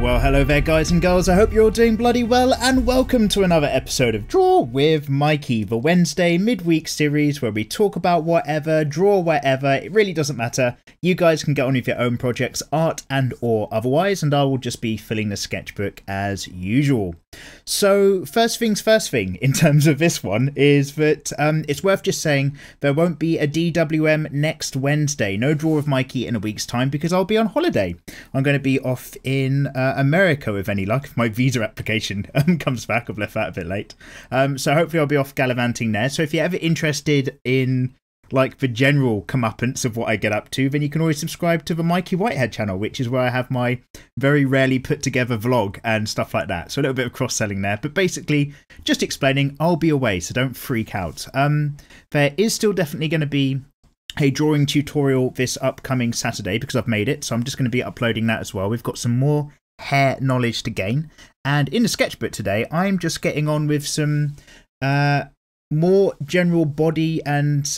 Well, hello there guys and girls, I hope you're all doing bloody well, and welcome to another episode of Draw with Mikey, the Wednesday midweek series where we talk about whatever, draw whatever, it really doesn't matter. You guys can get on with your own projects, art and or otherwise, and I will just be filling the sketchbook as usual. So first thing in terms of this one is that it's worth just saying there won't be a DWM next Wednesday, no Draw with Mikey in a week's time because I'll be on holiday. I'm going to be off in America with any luck if my visa application comes back. I've left that a bit late, so hopefully I'll be off gallivanting there. So if you're ever interested in like the general comeuppance of what I get up to, then you can always subscribe to the Mikey Whitehead channel, which is where I have my very rarely put together vlog and stuff like that. So a little bit of cross-selling there, but basically just explaining I'll be away, so don't freak out. There is still definitely going to be a drawing tutorial this upcoming Saturday because I've made it, so I'm just going to be uploading that as well. We've got some more hair knowledge to gain, and in the sketchbook today I'm just getting on with some more general body and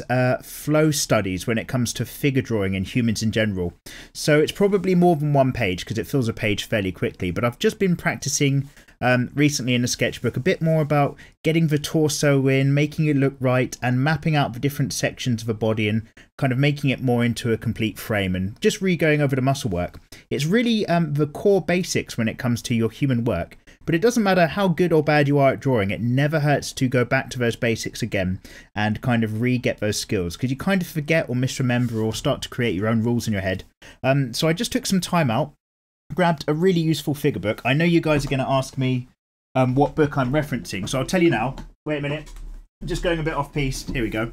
flow studies when it comes to figure drawing and humans in general. So it's probably more than one page because it fills a page fairly quickly, but I've just been practicing recently in the sketchbook a bit more about getting the torso in, making it look right, and mapping out the different sections of a body and kind of making it more into a complete frame, and just re-going over the muscle work. It's really the core basics when it comes to your human work, but it doesn't matter how good or bad you are at drawing, it never hurts to go back to those basics again and kind of re-get those skills, because you kind of forget or misremember or start to create your own rules in your head. So I just took some time out, grabbed a really useful figure book. I know you guys are going to ask me what book I'm referencing, so I'll tell you now. Wait a minute. I'm just going a bit off piste. Here we go.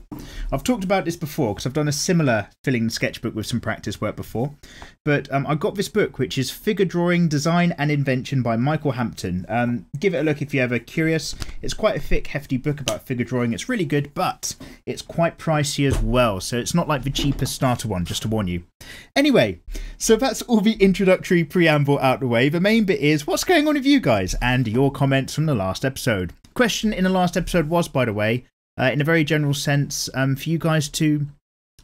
I've talked about this before because I've done a similar filling sketchbook with some practice work before. But I got this book, which is Figure Drawing, Design and Invention by Michael Hampton. Give it a look if you're ever curious. It's quite a thick, hefty book about figure drawing. It's really good, but it's quite pricey as well. So it's not like the cheapest starter one, just to warn you. Anyway, so that's all the introductory preamble out the way. The main bit is what's going on with you guys and your comments from the last episode. Question in the last episode was, by the way, in a very general sense, for you guys to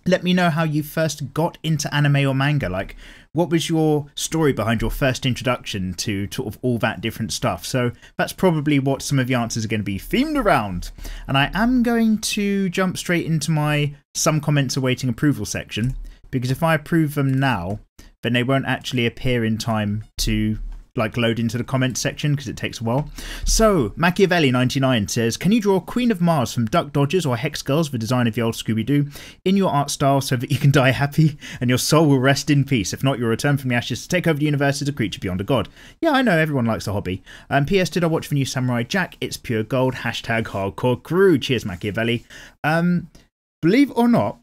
let me know how you first got into anime or manga. Like, what was your story behind your first introduction to sort of all that different stuff? So that's probably what some of the answers are going to be themed around. And I am going to jump straight into my some comments awaiting approval section, because if I approve them now, then they won't actually appear in time to like load into the comments section because it takes a while. So Machiavelli99 says, can you draw Queen of Mars from Duck Dodgers or Hex Girls, the design of the old Scooby-Doo, in your art style so that you can die happy and your soul will rest in peace? If not, you'll return from the ashes to take over the universe as a creature beyond a god. Yeah, I know, everyone likes the hobby. P.S. Did I watch the new Samurai Jack? It's pure gold. Hashtag hardcore crew. Cheers, Machiavelli. Believe it or not,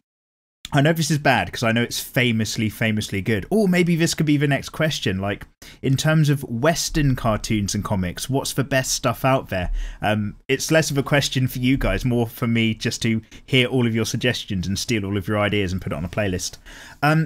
I know this is bad because I know it's famously good. Or maybe this could be the next question. Like, in terms of Western cartoons and comics, what's the best stuff out there? It's less of a question for you guys, more for me just to hear all of your suggestions and steal all of your ideas and put it on a playlist.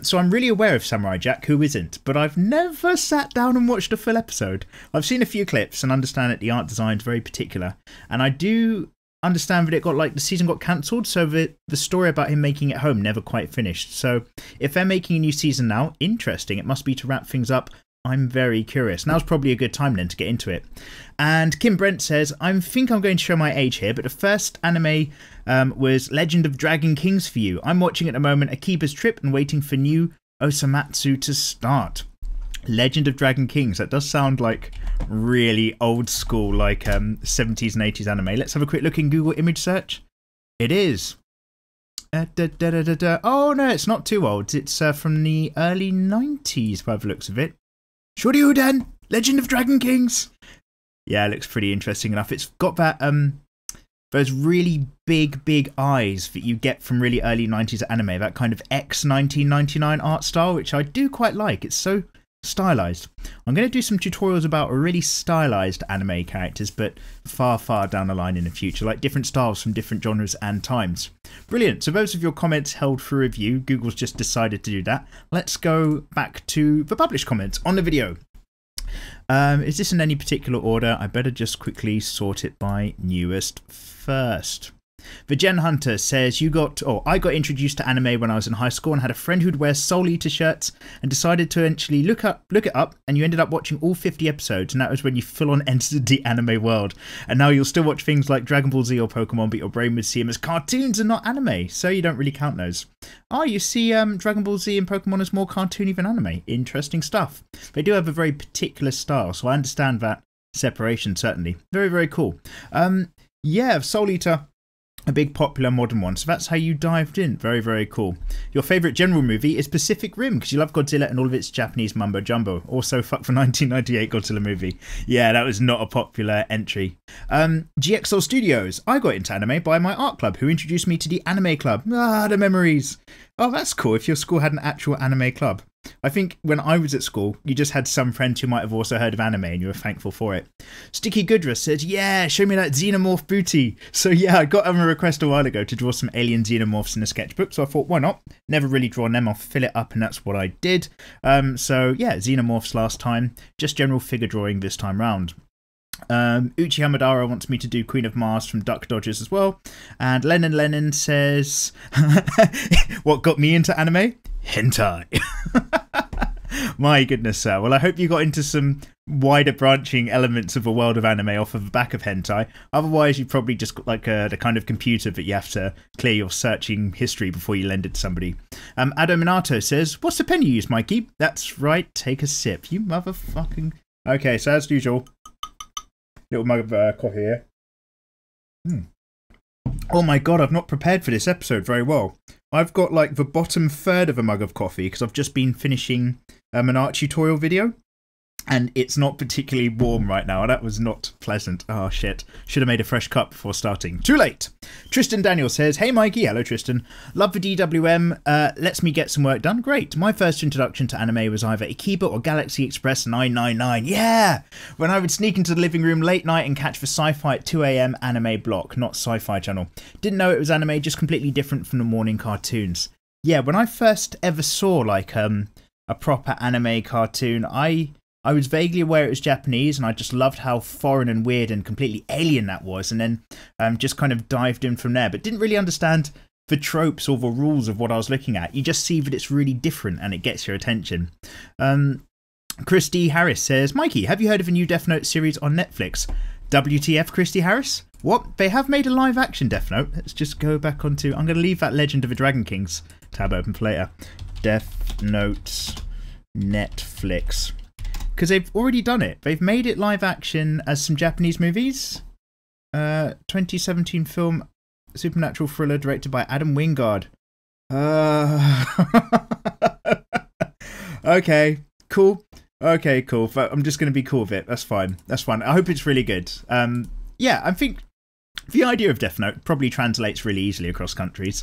So I'm really aware of Samurai Jack, who isn't? But I've never sat down and watched a full episode. I've seen a few clips and understand that the art design is very particular. And I do understand that it got, like, the season got cancelled, so the story about him making it home never quite finished. So if they're making a new season now, interesting. It must be to wrap things up. I'm very curious. Now's probably a good time then to get into it. And Kim Brent says, I think I'm going to show my age here, but the first anime was Legend of Dragon Kings for you. I'm watching at the moment Akiba's Trip and waiting for new Osamatsu to start. Legend of Dragon Kings. That does sound like really old school, like 70s and 80s anime. Let's have a quick look in Google image search. It is. Oh no, it's not too old. It's from the early 90s by the looks of it. Shoryuken, Legend of Dragon Kings. Yeah, it looks pretty interesting enough. It's got that those really big eyes that you get from really early 90s anime. That kind of X1999 art style, which I do quite like. It's so stylized. I'm going to do some tutorials about really stylized anime characters, but far down the line in the future, like different styles from different genres and times. Brilliant. So those of your comments held for review. Google's just decided to do that. Let's go back to the published comments on the video. Is this in any particular order? I better just quickly sort it by newest first. The Jen Hunter says, I got introduced to anime when I was in high school and had a friend who'd wear Soul Eater shirts and decided to eventually look it up, and you ended up watching all 50 episodes, and that was when you full on entered the anime world. And now you'll still watch things like Dragon Ball Z or Pokemon, but your brain would see them as cartoons and not anime, so you don't really count those. You see Dragon Ball Z and Pokemon as more cartoony than anime. Interesting stuff. They do have a very particular style, so I understand that separation, certainly. Very, very cool. Soul Eater, a big popular modern one, so that's how you dived in. Very, very cool. Your favourite general movie is Pacific Rim, because you love Godzilla and all of its Japanese mumbo jumbo. Also, fuck the 1998 Godzilla movie. Yeah, that was not a popular entry. GXL Studios. I got into anime by my art club, who introduced me to the anime club. The memories. Oh, that's cool if your school had an actual anime club. I think when I was at school, you just had some friends who might have also heard of anime and you were thankful for it. Sticky Goodress said, yeah, show me that xenomorph booty. So yeah, I got a request a while ago to draw some alien xenomorphs in a sketchbook, so I thought, why not? Never really drawn them, I'll fill it up, and that's what I did. So yeah, xenomorphs last time, just general figure drawing this time round. Uchi Hamadara wants me to do Queen of Mars from Duck Dodgers as well. And Lennon says, what got me into anime? Hentai. My goodness, sir. Well, I hope you got into some wider branching elements of a world of anime off of the back of hentai. Otherwise, you probably just got like the kind of computer that you have to clear your searching history before you lend it to somebody. Ado Minato says, what's the pen you use, Mikey? That's right, take a sip, you motherfucking... Okay, so as usual, little mug of coffee here. Oh my god, I've not prepared for this episode very well. I've got like the bottom third of a mug of coffee because I've just been finishing an art tutorial video. And it's not particularly warm right now. That was not pleasant. Oh, shit. Should have made a fresh cup before starting. Too late. Tristan Daniel says, hey, Mikey. Hello, Tristan. Love the DWM. Lets me get some work done. Great. My first introduction to anime was either Ikiba or Galaxy Express 999. Yeah! When I would sneak into the living room late night and catch the Sci-Fi at 2 AM anime block, not Sci-Fi channel. Didn't know it was anime, just completely different from the morning cartoons. Yeah, when I first ever saw, like, a proper anime cartoon, I was vaguely aware it was Japanese, and I just loved how foreign and weird and completely alien that was, and then just kind of dived in from there, but didn't really understand the tropes or the rules of what I was looking at. You just see that it's really different, and it gets your attention. Chris D. Harris says, Mikey, have you heard of a new Death Note series on Netflix? WTF, Chris D. Harris? What? They have made a live-action Death Note. Let's just go back onto... I'm going to leave that Legend of the Dragon Kings tab open for later. Death Note Netflix. Because they've already done it. They've made it live action as some Japanese movies. 2017 film, supernatural thriller directed by Adam Wingard. Okay, cool. Okay, cool. I'm just going to be cool with it. That's fine. That's fine. I hope it's really good. Yeah, I think the idea of Death Note probably translates really easily across countries.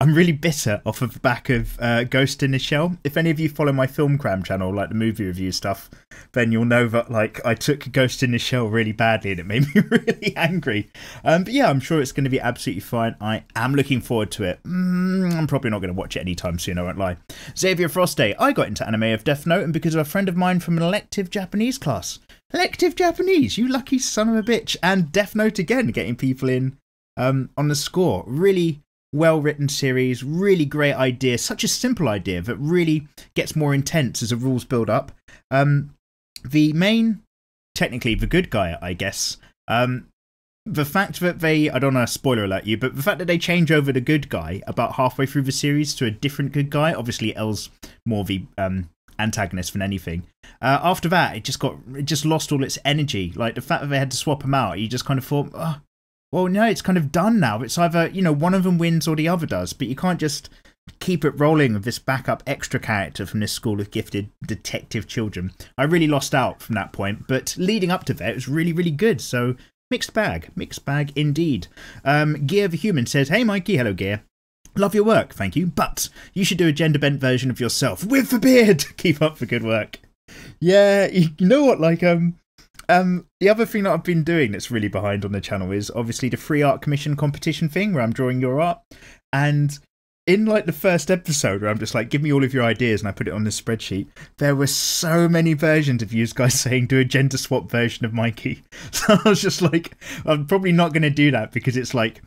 I'm really bitter off of the back of Ghost in the Shell. If any of you follow my Film Cram channel, like the movie review stuff, then you'll know that like I took Ghost in the Shell really badly and it made me really angry. But yeah, I'm sure it's going to be absolutely fine. I am looking forward to it. I'm probably not going to watch it anytime soon, I won't lie. Xavier Froste, I got into anime of Death Note and because of a friend of mine from an elective Japanese class. Elective Japanese, you lucky son of a bitch. And Death Note again, getting people in on the score. Really well-written series, really great idea, such a simple idea that really gets more intense as the rules build up. The main, technically the good guy, I guess, the fact that they, I don't want to spoiler alert you, but the fact that they change over the good guy about halfway through the series to a different good guy, obviously L's more the antagonist than anything. After that, it just lost all its energy. Like the fact that they had to swap him out, you just kind of thought, oh, well, no, it's kind of done now. It's either, you know, one of them wins or the other does, but you can't just keep it rolling with this backup extra character from this school of gifted detective children. I really lost out from that point, but leading up to that, it was really, really good. So mixed bag indeed. Gear the Human says, hey, Mikey. Hello, Gear. Love your work, thank you, but you should do a gender-bent version of yourself with the beard. Keep up the good work. Yeah, you know what, like, the other thing that I've been doing that's really behind on the channel is obviously the free art commission competition thing where I'm drawing your art. And in like the first episode where I'm just like, give me all of your ideas, and I put it on this spreadsheet, there were so many versions of you guys saying do a gender swap version of Mikey. So I was just like, I'm probably not going to do that because it's like,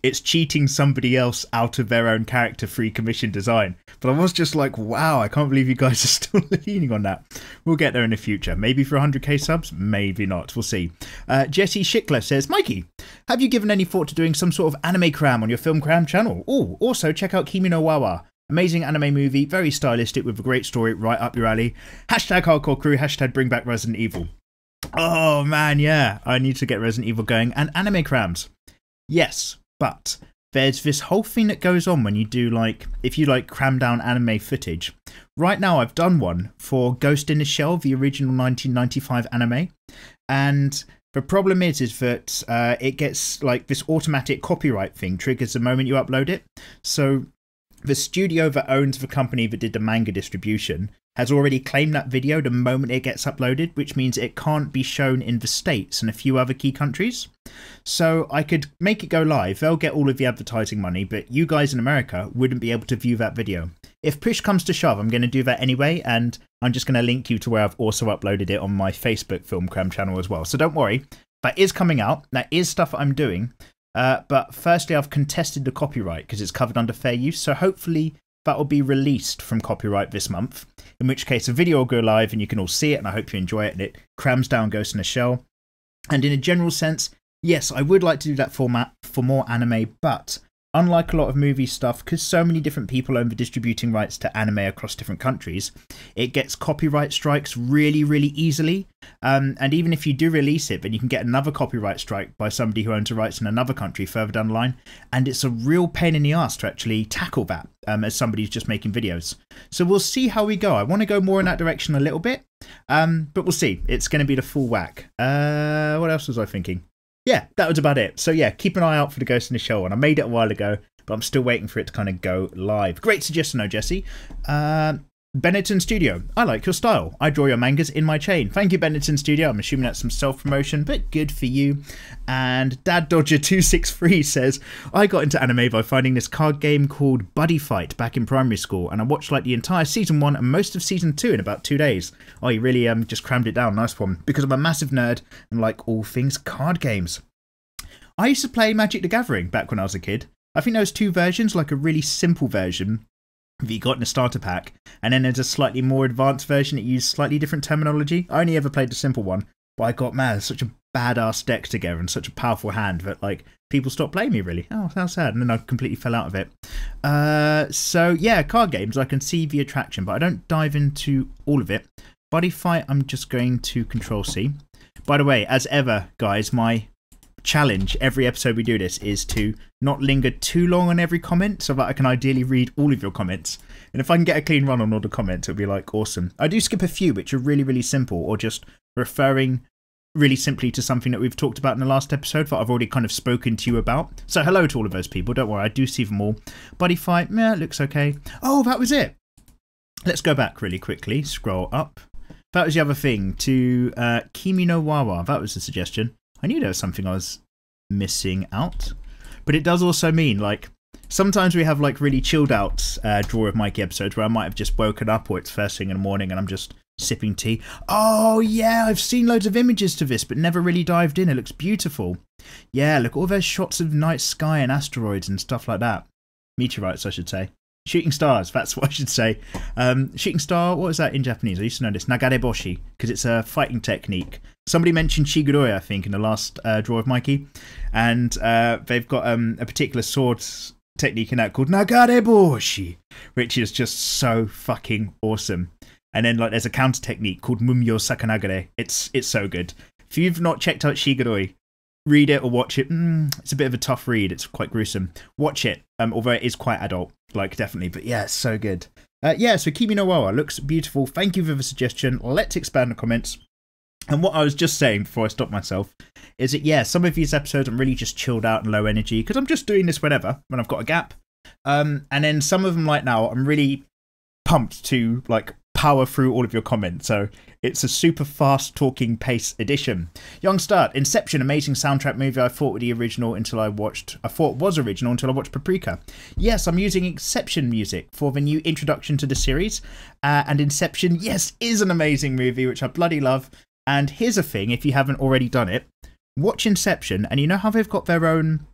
it's cheating somebody else out of their own character free commission design. But I was just like, wow, I can't believe you guys are still leaning on that. We'll get there in the future. Maybe for 100k subs, maybe not. We'll see. Jesse Schickler says, Mikey, have you given any thought to doing some sort of anime cram on your Film Cram channel? Oh, also check out Kimi no Wawa. Amazing anime movie, very stylistic with a great story right up your alley. Hashtag hardcore crew, hashtag bring back Resident Evil. Oh man, yeah, I need to get Resident Evil going and anime crams. Yes. But there's this whole thing that goes on when you do like, if you like cram down anime footage. Right now I've done one for Ghost in the Shell, the original 1995 anime. And the problem is that it gets like this automatic copyright thing triggers the moment you upload it. So the studio that owns the company that did the manga distribution has already claimed that video the moment it gets uploaded, which means it can't be shown in the States and a few other key countries. So I could make it go live, they'll get all of the advertising money, but you guys in America wouldn't be able to view that video. If push comes to shove, I'm going to do that anyway, and I'm just going to link you to where I've also uploaded it on my Facebook Film Cram channel as well. So don't worry, that is coming out, that is stuff I'm doing. But firstly, I've contested the copyright because it's covered under fair use, so hopefully that will be released from copyright this month, in which case a video will go live and you can all see it, and I hope you enjoy it, and it crams down Ghost in a Shell. And in a general sense, yes, I would like to do that format for more anime, but unlike a lot of movie stuff, because so many different people own the distributing rights to anime across different countries, it gets copyright strikes really, really easily. And even if you do release it, then you can get another copyright strike by somebody who owns the rights in another country further down the line. And it's a real pain in the ass to actually tackle that as somebody who's just making videos. So we'll see how we go. I want to go more in that direction a little bit, but we'll see. It's going to be the full whack. What else was I thinking? Yeah, that was about it. So yeah, keep an eye out for the Ghost in the Shell one. I made it a while ago, but I'm still waiting for it to kind of go live. Great suggestion though, Jesse. Benetton Studio, I like your style. I draw your mangas in my chain. Thank you, Benetton Studio. I'm assuming that's some self-promotion, but good for you. And Dad Dodger 263 says, I got into anime by finding this card game called Buddy Fight back in primary school, and I watched like the entire season 1 and most of season 2 in about 2 days. Oh, you really just crammed it down. Nice one. Because I'm a massive nerd and like all things card games. I used to play Magic the Gathering back when I was a kid. I think there was 2 versions, like a really simple version that you got in a starter pack, and then there's a slightly more advanced version that used slightly different terminology. I only ever played the simple one, but I got, man, such a badass deck together and such a powerful hand that like people stopped playing me really. Oh, how sad. And then I completely fell out of it. So yeah, card games, I can see the attraction, but I don't dive into all of it. Buddy Fight, I'm just going to Control C. By the way, as ever, guys, my challenge every episode we do this is to not linger too long on every comment so that I can ideally read all of your comments, and if I can get a clean run on all the comments, it'll be like awesome. I do skip a few which are really, really simple, or just referring really simply to something that we've talked about in the last episode that I've already kind of spoken to you about. So hello to all of those people, don't worry, I do see them all. Buddy Fight, yeah, it looks okay. Oh, that was it. Let's go back really quickly, scroll up. That was the other thing, to Kimi no Wawa, that was the suggestion. I knew there was something I was missing out, but it does also mean like sometimes we have like really chilled out Draw of Mikey episodes where I might have just woken up or it's first thing in the morning and I'm just sipping tea. Oh yeah, I've seen loads of images to this but never really dived in. It looks beautiful. Yeah, look, all those shots of night sky and asteroids and stuff like that. Meteorites, I should say. Shooting stars, that's what I should say. Shooting star, what is that in Japanese? I used to know this. Nagareboshi, because it's a fighting technique. Somebody mentioned Shiguroi, I think, in the last Draw of Mikey. And they've got a particular sword technique in that called Nagareboshi, which is just so fucking awesome. And then like there's a counter technique called Mumyo Sakanagare. It's so good. If you've not checked out Shiguroi, read it or watch it. It's a bit of a tough read. It's quite gruesome. Watch it, although it is quite adult, like definitely. But yeah, it's so good. Yeah, so Kimi no Wawa looks beautiful. Thank you for the suggestion. Let's expand the comments. And what I was just saying before I stopped myself is that, yeah, some of these episodes I'm really just chilled out and low energy because I'm just doing this whenever, when I've got a gap. And then some of them like now, I'm really pumped to like power through all of your comments. So it's a super fast talking pace edition. Young Start, Inception, amazing soundtrack movie. I thought was original until I watched Paprika. Yes, I'm using Inception music for the new introduction to the series. And Inception, yes, is an amazing movie, which I bloody love. And here's a thing, if you haven't already done it, watch Inception, and you know how they've got their own,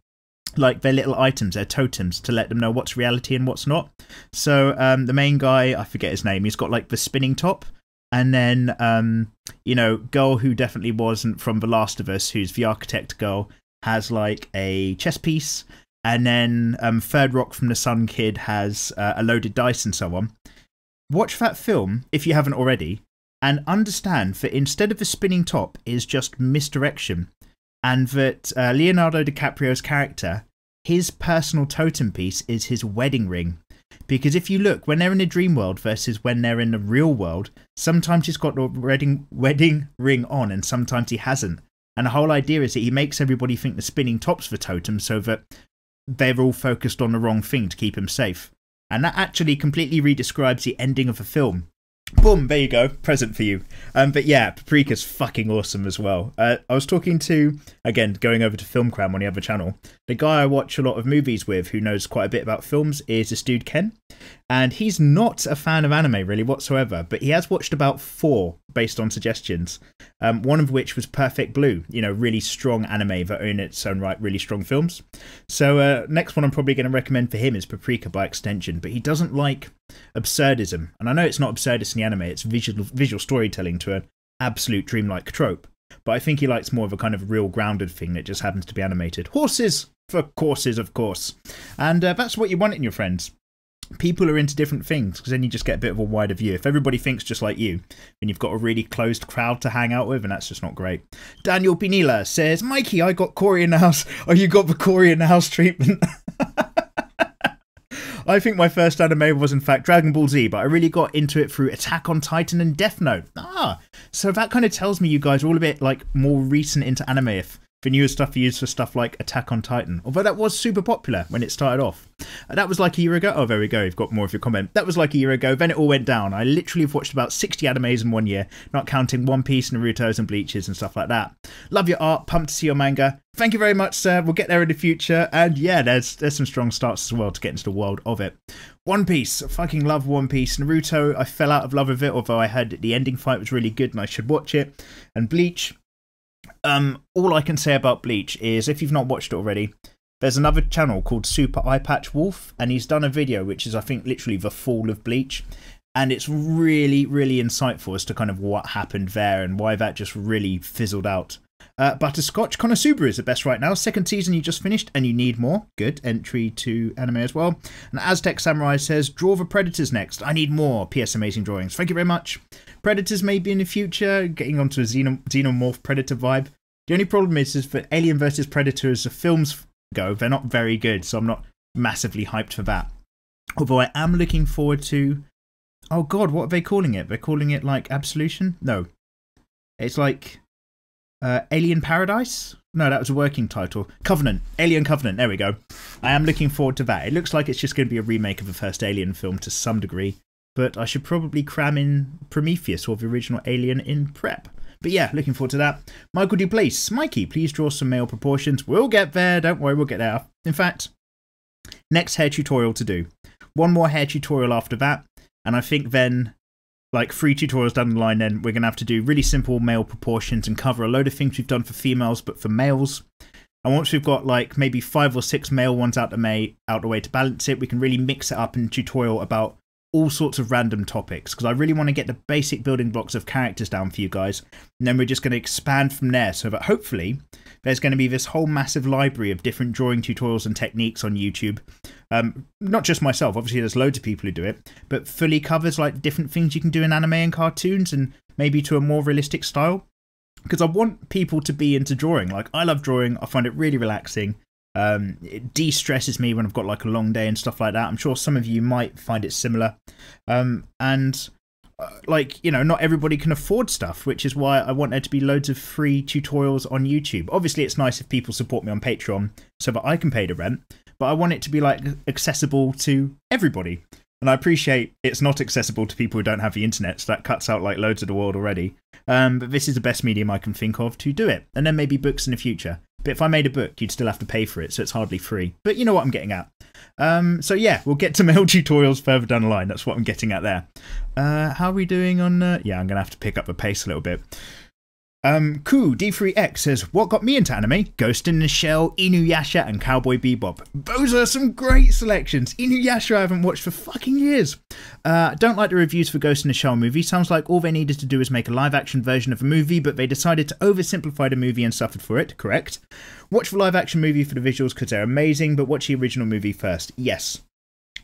like their little items, their totems, to let them know what's reality and what's not. So the main guy, I forget his name, he's got like the spinning top. And then, you know, girl who definitely wasn't from The Last of Us, who's the architect girl, has like a chess piece. And then Third Rock from the Sun kid has a loaded dice and so on. Watch that film, if you haven't already, and understand that instead of the spinning top is just misdirection. And that Leonardo DiCaprio's character, his personal totem piece is his wedding ring. Because if you look, when they're in the dream world versus when they're in the real world, sometimes he's got the wedding ring on and sometimes he hasn't. And the whole idea is that he makes everybody think the spinning top's the totem so that they're all focused on the wrong thing to keep him safe. And that actually completely redescribes the ending of the film. Boom, there you go, present for you. But yeah, Paprika's fucking awesome as well. I was talking to, again, going over to Film Cram on the other channel, the guy I watch a lot of movies with who knows quite a bit about films is this dude Ken. And he's not a fan of anime really whatsoever, but he has watched about 4 based on suggestions. One of which was Perfect Blue, you know, really strong anime that in its own right, really strong films. So next one I'm probably going to recommend for him is Paprika by extension, but he doesn't like absurdism. And I know it's not absurdist in the anime, it's visual storytelling to an absolute dreamlike trope. But I think he likes more of a kind of real grounded thing that just happens to be animated. Horses for courses, of course. And that's what you want in your friends. People are into different things, because then you just get a bit of a wider view. If everybody thinks just like you, then you've got a really closed crowd to hang out with, and that's just not great. Daniel Pinilla says, Mikey, I got Corey in the house. Oh, you got the Corey in the house treatment. I think my first anime was in fact Dragon Ball Z, but I really got into it through Attack on Titan and Death Note. So that kind of tells me you guys are all a bit like more recent into anime if the newer stuff you use for stuff like Attack on Titan. Although that was super popular when it started off. That was like a year ago. Oh, there we go. You've got more of your comment. That was like a year ago. Then it all went down. I literally have watched about 60 animes in 1 year, not counting One Piece, Naruto's and Bleaches and stuff like that. Love your art. Pumped to see your manga. Thank you very much, sir. We'll get there in the future. And yeah, there's some strong starts as well to get into the world of it. One Piece. I fucking love One Piece. Naruto, I fell out of love with it, although I heard the ending fight was really good and I should watch it. And Bleach. All I can say about Bleach is, if you've not watched it already, there's another channel called Super Eye Patch Wolf, and he's done a video which is, I think, literally the fall of Bleach, and it's really, really insightful as to kind of what happened there and why that just really fizzled out. Butterscotch Konosuba is the best right now. 2nd season you just finished and you need more. Good entry to anime as well. And Aztec Samurai says, draw the Predators next. I need more. PS amazing drawings. Thank you very much. Predators maybe in the future, getting onto a xenomorph predator vibe. The only problem is that Alien vs Predator as the films go, they're not very good, so I'm not massively hyped for that. Although I am looking forward to, oh god, what are they calling it? They're calling it like Absolution? No. It's like Alien Paradise? No, that was a working title. Covenant. Alien Covenant. There we go. I am looking forward to that. It looks like it's just going to be a remake of the first Alien film to some degree. But I should probably cram in Prometheus or the original Alien in prep. But yeah, looking forward to that. Michael Duplace. Mikey, please draw some male proportions. We'll get there. Don't worry, we'll get there. In fact, next hair tutorial to do. One more hair tutorial after that. And I think then, like 3 tutorials down the line, then we're going to have to do really simple male proportions and cover a load of things we've done for females, but for males. And once we've got like maybe 5 or 6 male ones out the way to balance it, we can really mix it up in a tutorial about all sorts of random topics, because I really want to get the basic building blocks of characters down for you guys, and then we're just going to expand from there, so that hopefully there's going to be this whole massive library of different drawing tutorials and techniques on YouTube. Not just myself, obviously there's loads of people who do it, but fully covers like different things you can do in anime and cartoons, and maybe to a more realistic style, because I want people to be into drawing. Like, I love drawing, I find it really relaxing. It de-stresses me when I've got like a long day and stuff like that. I'm sure some of you might find it similar. Like, you know, not everybody can afford stuff, which is why I want there to be loads of free tutorials on YouTube. Obviously, it's nice if people support me on Patreon so that I can pay the rent, but I want it to be like accessible to everybody. And I appreciate it's not accessible to people who don't have the internet, so that cuts out like loads of the world already. But this is the best medium I can think of to do it. And then maybe books in the future. But if I made a book, you'd still have to pay for it, so it's hardly free. But you know what I'm getting at. So yeah, we'll get to mail tutorials further down the line. That's what I'm getting at there. How are we doing on... yeah, I'm going to have to pick up the pace a little bit. Ku D3X says, what got me into anime? Ghost in the Shell, Inuyasha and Cowboy Bebop. Those are some great selections. Inuyasha I haven't watched for fucking years. Don't like the reviews for Ghost in the Shell movie. Sounds like all they needed to do was make a live action version of a movie, but they decided to oversimplify the movie and suffered for it. Correct. Watch the live action movie for the visuals because they're amazing, but watch the original movie first. Yes.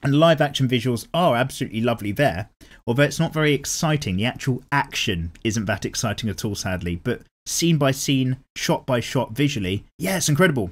And live action visuals are absolutely lovely there, although it's not very exciting. The actual action isn't that exciting at all, sadly, but scene by scene, shot by shot, visually, yeah, it's incredible.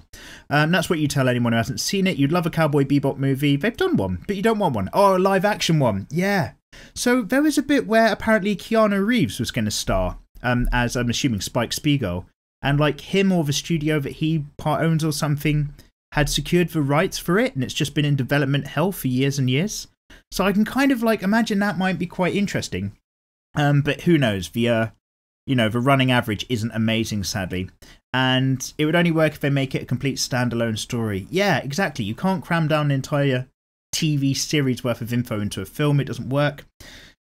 That's what you tell anyone who hasn't seen it. You'd love a Cowboy Bebop movie. They've done one, but you don't want one. Oh, a live action one. Yeah. So there was a bit where apparently Keanu Reeves was going to star, as I'm assuming Spike Spiegel, and like him or the studio that he part owns or something had secured the rights for it, and it's just been in development hell for years and years. So I can kind of like imagine that might be quite interesting. But who knows? The the running average isn't amazing, sadly. And it would only work if they make it a complete standalone story. Yeah, exactly. You can't cram down an entire TV series worth of info into a film. It doesn't work.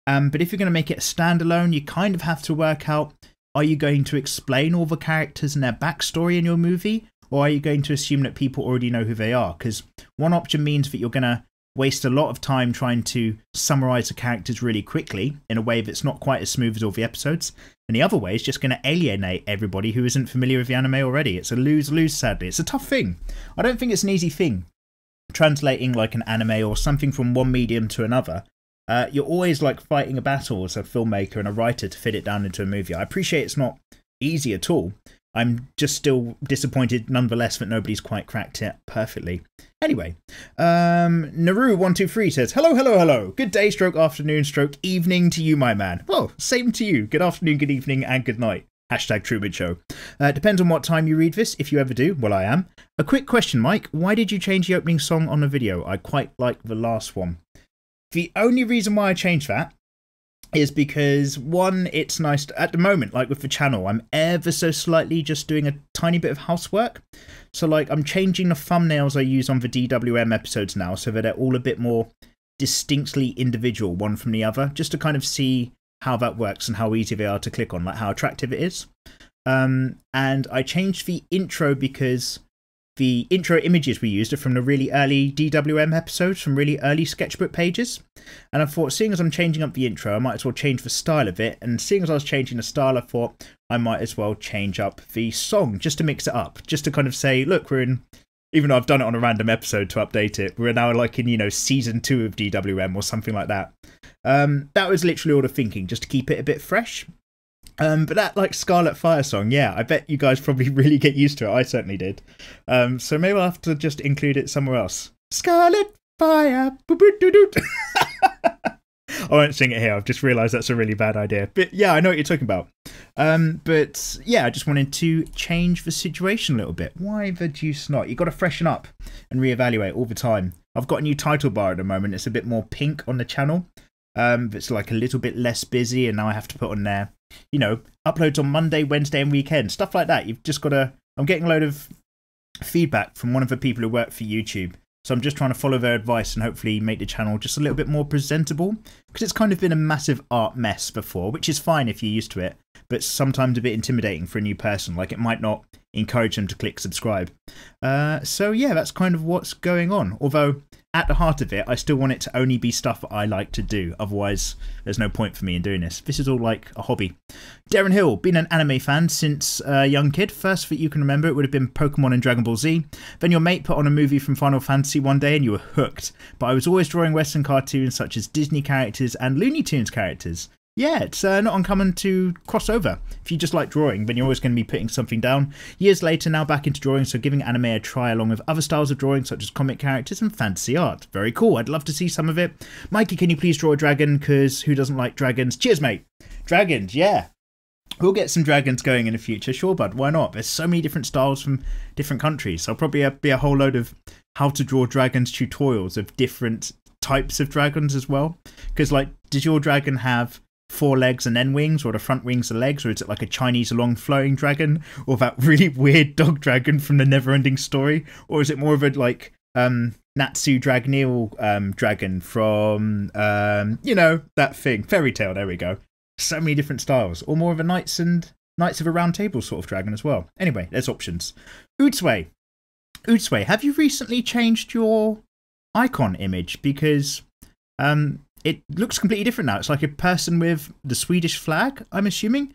But if you're going to make it a standalone, you kind of have to work out, are you going to explain all the characters and their backstory in your movie? Or are you going to assume that people already know who they are? Because one option means that you're going to waste a lot of time trying to summarize the characters really quickly in a way that's not quite as smooth as all the episodes. And the other way is just going to alienate everybody who isn't familiar with the anime already. It's a lose-lose, sadly. It's a tough thing. I don't think it's an easy thing. Translating like an anime or something from one medium to another. You're always like fighting a battle as a filmmaker and a writer to fit it down into a movie. I appreciate it's not easy at all. I'm just still disappointed nonetheless that nobody's quite cracked it perfectly. Anyway, Naru123 says, hello. Good day, stroke afternoon, stroke evening to you, my man. Well, same to you. Good afternoon, good evening, and good night. Hashtag Truman Show. Depends on what time you read this, if you ever do. Well, I am. A quick question, Mike. Why did you change the opening song on the video? I quite like the last one. The only reason why I changed that is because, one, it's nice to, at the moment, like with the channel, I'm ever so slightly just doing a tiny bit of housework. So like I'm changing the thumbnails I use on the DWM episodes now so that they're all a bit more distinctly individual one from the other, just to kind of see how that works and how easy they are to click on, like how attractive it is. And I changed the intro because the intro images we used are from the really early DWM episodes, from really early sketchbook pages. And I thought, seeing as I'm changing up the intro, I might as well change the style of it. And seeing as I was changing the style, I thought I might as well change up the song, just to mix it up, just to kind of say, look, we're in, even though I've done it on a random episode to update it, we're now like in, season 2 of DWM or something like that. That was literally all the thinking, just to keep it a bit fresh. But that like Scarlet Fire song, yeah, I bet you guys probably really get used to it. I certainly did. So maybe I'll have to just include it somewhere else. Scarlet Fire. I won't sing it here. I've just realised that's a really bad idea. But yeah, I know what you're talking about. But yeah, I just wanted to change the situation a little bit. Why the deuce not? You've got to freshen up and reevaluate all the time. I've got a new title bar at the moment. It's a bit more pink on the channel. It's like a little bit less busy, and now I have to put on there, uploads on Monday, Wednesday and weekend, stuff like that. You've just got to, I'm getting a load of feedback from one of the people who work for YouTube. So I'm just trying to follow their advice and hopefully make the channel just a little bit more presentable, because it's kind of been a massive art mess before, which is fine if you're used to it, but sometimes a bit intimidating for a new person. Like it might not encourage them to click subscribe. So yeah, that's kind of what's going on. Although at the heart of it, I still want it to only be stuff that I like to do. Otherwise, there's no point for me in doing this. This is all like a hobby. Darren Hill, been an anime fan since a young kid. First that you can remember, it would have been Pokemon and Dragon Ball Z. Then your mate put on a movie from Final Fantasy one day and you were hooked. But I was always drawing Western cartoons such as Disney characters and Looney Tunes characters. Yeah, it's not uncommon to cross over. If you just like drawing, then you're always going to be putting something down. Years later, now back into drawing, so giving anime a try along with other styles of drawing, such as comic characters and fantasy art. Very cool, I'd love to see some of it. Mikey, can you please draw a dragon? Because who doesn't like dragons? Cheers, mate. Dragons, yeah. We'll get some dragons going in the future, sure, bud. Why not? There's so many different styles from different countries. So I'll probably be a whole load of how to draw dragons tutorials of different types of dragons as well? Because, like, does your dragon have 4 legs and then wings, or the front wings and legs, or is it like a Chinese long flowing dragon, or that really weird dog dragon from the Neverending Story, or is it more of a like Natsu Dragneel dragon from you know, that thing, Fairy Tale? There we go. So many different styles, or more of a Knights of a Round Table sort of dragon as well. Anyway, there's options. Utsue, have you recently changed your icon image? Because it looks completely different now. It's like a person with the Swedish flag, I'm assuming.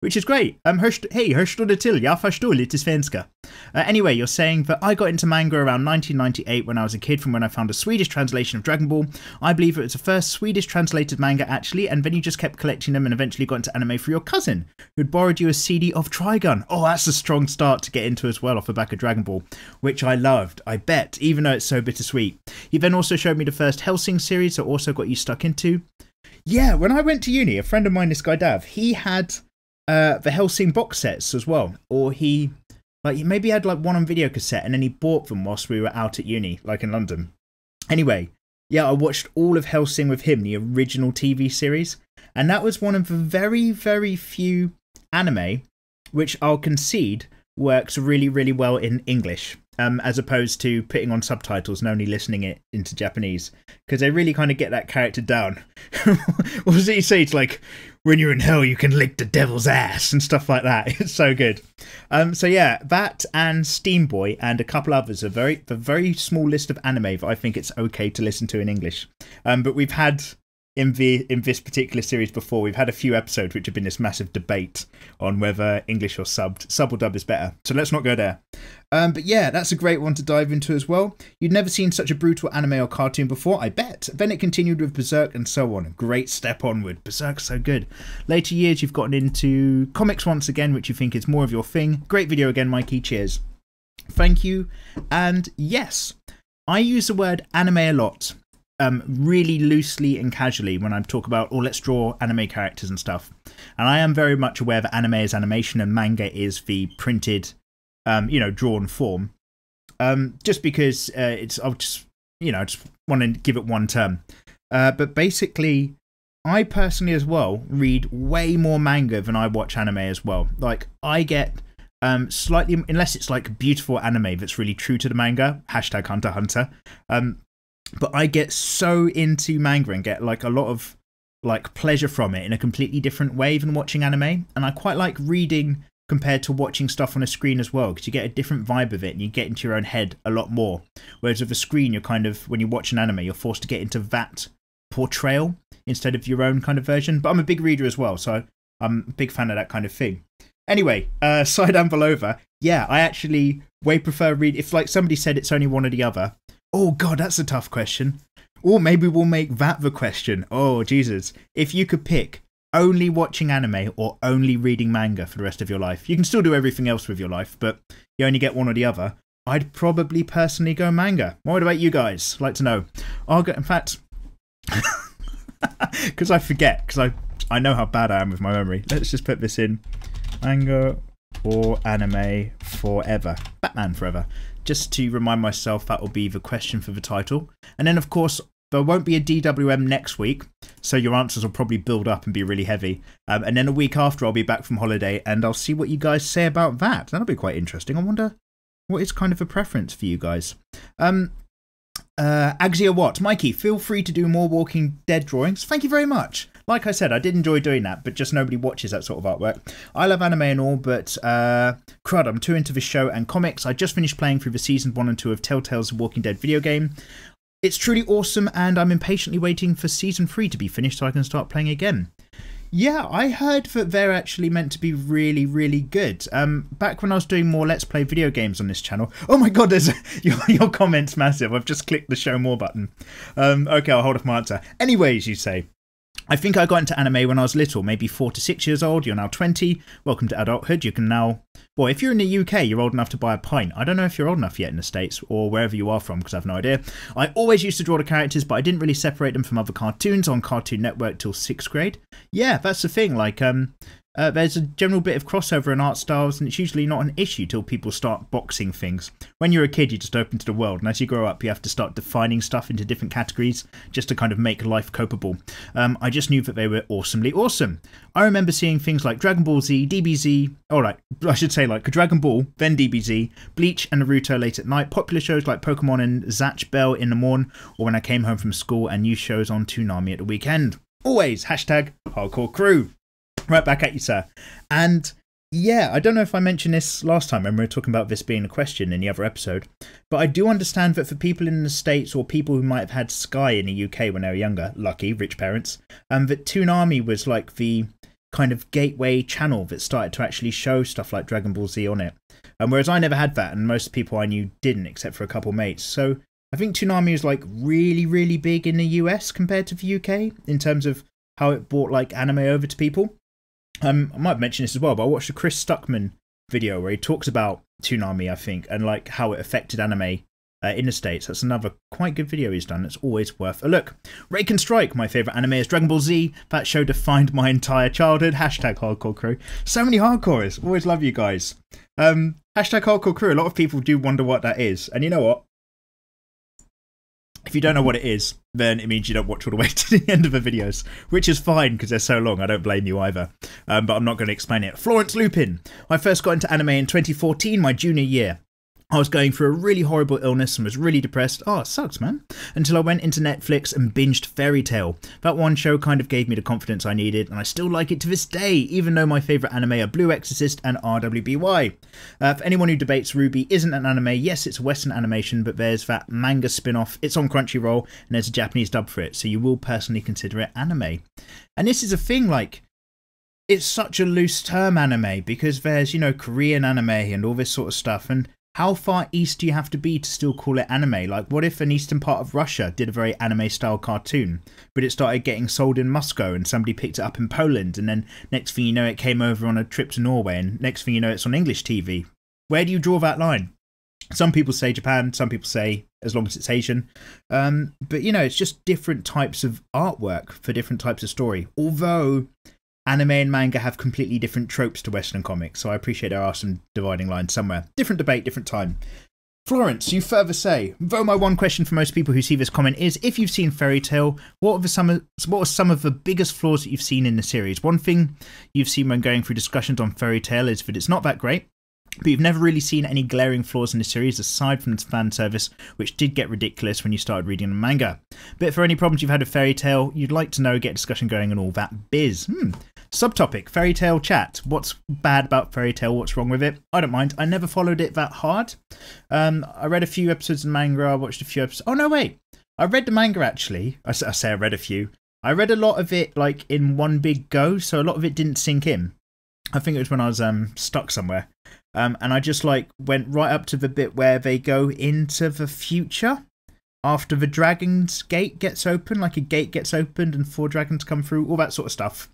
Which is great. Hej, hur står det till? Jag förstår lite svenska. Anyway, you're saying that I got into manga around 1998 when I was a kid, from when I found a Swedish translation of Dragon Ball. I believe it was the first Swedish translated manga, actually, and then you just kept collecting them and eventually got into anime for your cousin, who'd borrowed you a CD of Trigun. Oh, that's a strong start to get into as well, off the back of Dragon Ball, which I loved, I bet, even though it's so bittersweet. He then also showed me the first Hellsing series that also got you stuck into. Yeah, when I went to uni, a friend of mine, this guy Dav, he had the Hellsing box sets as well, or he maybe had like one on video cassette and then he bought them whilst we were out at uni, like in London. Anyway, yeah, I watched all of Hellsing with him, the original TV series, and that was one of the very, very few anime which I'll concede works really, really well in English, as opposed to putting on subtitles and only listening it into Japanese, because they really kind of get that character down. What does he say? It's like, when you're in hell, you can lick the devil's ass and stuff like that. It's so good. So yeah, that and Steam Boy and a couple others are a very small list of anime that I think it's okay to listen to in English. But we've had in this particular series before, we've had a few episodes which have been this massive debate on whether English or sub or dub is better. So let's not go there. But yeah, that's a great one to dive into as well. You'd never seen such a brutal anime or cartoon before, I bet. Then it continued with Berserk and so on. Great step onward. Berserk's so good. Later years, you've gotten into comics once again, which you think is more of your thing. Great video again, Mikey. Cheers. Thank you. And yes, I use the word anime a lot. Really loosely and casually when I talk about, let's draw anime characters and stuff. And I am very much aware that anime is animation and manga is the printed, drawn form. Just because I just want to give it one term. But basically, I personally as well read way more manga than I watch anime as well. Like, I get slightly, unless it's like beautiful anime that's really true to the manga, hashtag Hunter x Hunter. But I get so into manga and get like a lot of like pleasure from it in a completely different way than watching anime. And I quite like reading compared to watching stuff on a screen as well, because you get a different vibe of it and you get into your own head a lot more. Whereas with a screen, you're kind of, when you watch an anime, you're forced to get into that portrayal instead of your own kind of version. But I'm a big reader as well, so I'm a big fan of that kind of thing. Anyway, side and below, yeah, I actually way prefer read. If like somebody said it's only one or the other, oh god, that's a tough question. Or maybe we'll make that the question. Oh Jesus, if you could pick only watching anime or only reading manga for the rest of your life, you can still do everything else with your life, but you only get one or the other. I'd probably personally go manga. What about you guys? I'd like to know. I'll go, in fact, because I forget, because I know how bad I am with my memory. Let's just put this in. Manga or anime forever. Batman forever. Just to remind myself, that will be the question for the title. And then, of course, there won't be a DWM next week, so your answers will probably build up and be really heavy. And then a week after, I'll be back from holiday, and I'll see what you guys say about that. That'll be quite interesting. I wonder what is kind of a preference for you guys. Axia Watt, Mikey, feel free to do more Walking Dead drawings. Thank you very much. Like I said, I did enjoy doing that, but just nobody watches that sort of artwork. I love anime and all, but crud, I'm too into the show and comics. I just finished playing through the season 1 and 2 of Telltale's Walking Dead video game. It's truly awesome, and I'm impatiently waiting for season 3 to be finished so I can start playing again. Yeah, I heard that they're actually meant to be really, really good. Back when I was doing more Let's Play video games on this channel. Oh my god, there's your comment's massive. I've just clicked the show more button. Okay, I'll hold off my answer. Anyways, you say, I think I got into anime when I was little, maybe 4 to 6 years old. You're now 20. Welcome to adulthood. You can now... Well, if you're in the UK, you're old enough to buy a pint. I don't know if you're old enough yet in the States or wherever you are from, because I have no idea. I always used to draw the characters, but I didn't really separate them from other cartoons on Cartoon Network till 6th grade. Yeah, that's the thing. Like, There's a general bit of crossover in art styles, and it's usually not an issue till people start boxing things. When you're a kid, you're just open to the world, and as you grow up, you have to start defining stuff into different categories just to kind of make life copable. I just knew that they were awesomely awesome. I remember seeing things like Dragon Ball Z, DBZ, I should say like Dragon Ball, then DBZ, Bleach and Naruto late at night, popular shows like Pokemon and Zatch Bell in the morn, or when I came home from school, and new shows on Toonami at the weekend. Always hashtag hardcore crew. Right back at you, sir. And yeah, I don't know if I mentioned this last time when we were talking about this being a question in the other episode, but I do understand that for people in the States or people who might have had Sky in the UK when they were younger, lucky, rich parents, that Toonami was like the kind of gateway channel that started to actually show stuff like Dragon Ball Z on it. Whereas I never had that, and most people I knew didn't, except for a couple mates. So I think Toonami was like really, really big in the US compared to the UK in terms of how it brought like anime over to people. I might have mentioned this as well, but I watched a Chris Stuckman video where he talks about Toonami, I think, and like how it affected anime in the States. That's another quite good video he's done. It's always worth a look. Rake and Strike, my favourite anime is Dragon Ball Z. That show defined my entire childhood. Hashtag hardcore crew. So many hardcores. Always love you guys. Hashtag hardcore crew. A lot of people do wonder what that is. And you know what? If you don't know what it is, then it means you don't watch all the way to the end of the videos, which is fine because they're so long. I don't blame you either. But I'm not going to explain it. Florence Lupin. I first got into anime in 2014, my junior year. I was going through a really horrible illness and was really depressed. Oh, it sucks, man. Until I went into Netflix and binged Fairy Tail. That one show kind of gave me the confidence I needed, and I still like it to this day, even though my favourite anime are Blue Exorcist and RWBY. For anyone who debates Ruby isn't an anime, yes, it's a Western animation, but there's that manga spin-off. It's on Crunchyroll, and there's a Japanese dub for it, so you will personally consider it anime. And this is a thing, like, it's such a loose term, anime, because there's, you know, Korean anime and all this sort of stuff, and how far east do you have to be to still call it anime? Like, what if an eastern part of Russia did a very anime-style cartoon, but it started getting sold in Moscow and somebody picked it up in Poland, and then next thing you know it came over on a trip to Norway, and next thing you know it's on English TV? Where do you draw that line? Some people say Japan, some people say as long as it's Asian. But, you know, it's just different types of artwork for different types of story. Although anime and manga have completely different tropes to Western comics, so I appreciate there are some dividing lines somewhere. Different debate, different time. Florence, you further say, though my one question for most people who see this comment is, if you've seen Fairy Tail, what are some of the biggest flaws that you've seen in the series? One thing you've seen when going through discussions on Fairy Tail is that it's not that great, but you've never really seen any glaring flaws in the series aside from its fan service, which did get ridiculous when you started reading the manga. But for any problems you've had with Fairy Tail, you'd like to know, get a discussion going and all that biz. Subtopic, Fairy Tail chat. What's bad about Fairy Tail? What's wrong with it? I don't mind. I never followed it that hard. I read a few episodes of manga. I watched a few episodes. Oh, no, wait. I read the manga, actually. I say I read a few. I read a lot of it, like, in one big go, so a lot of it didn't sink in. I think it was when I was stuck somewhere. And I just, like, went right up to the bit where they go into the future. After the dragon's gate gets open, like a gate gets opened and 4 dragons come through, all that sort of stuff.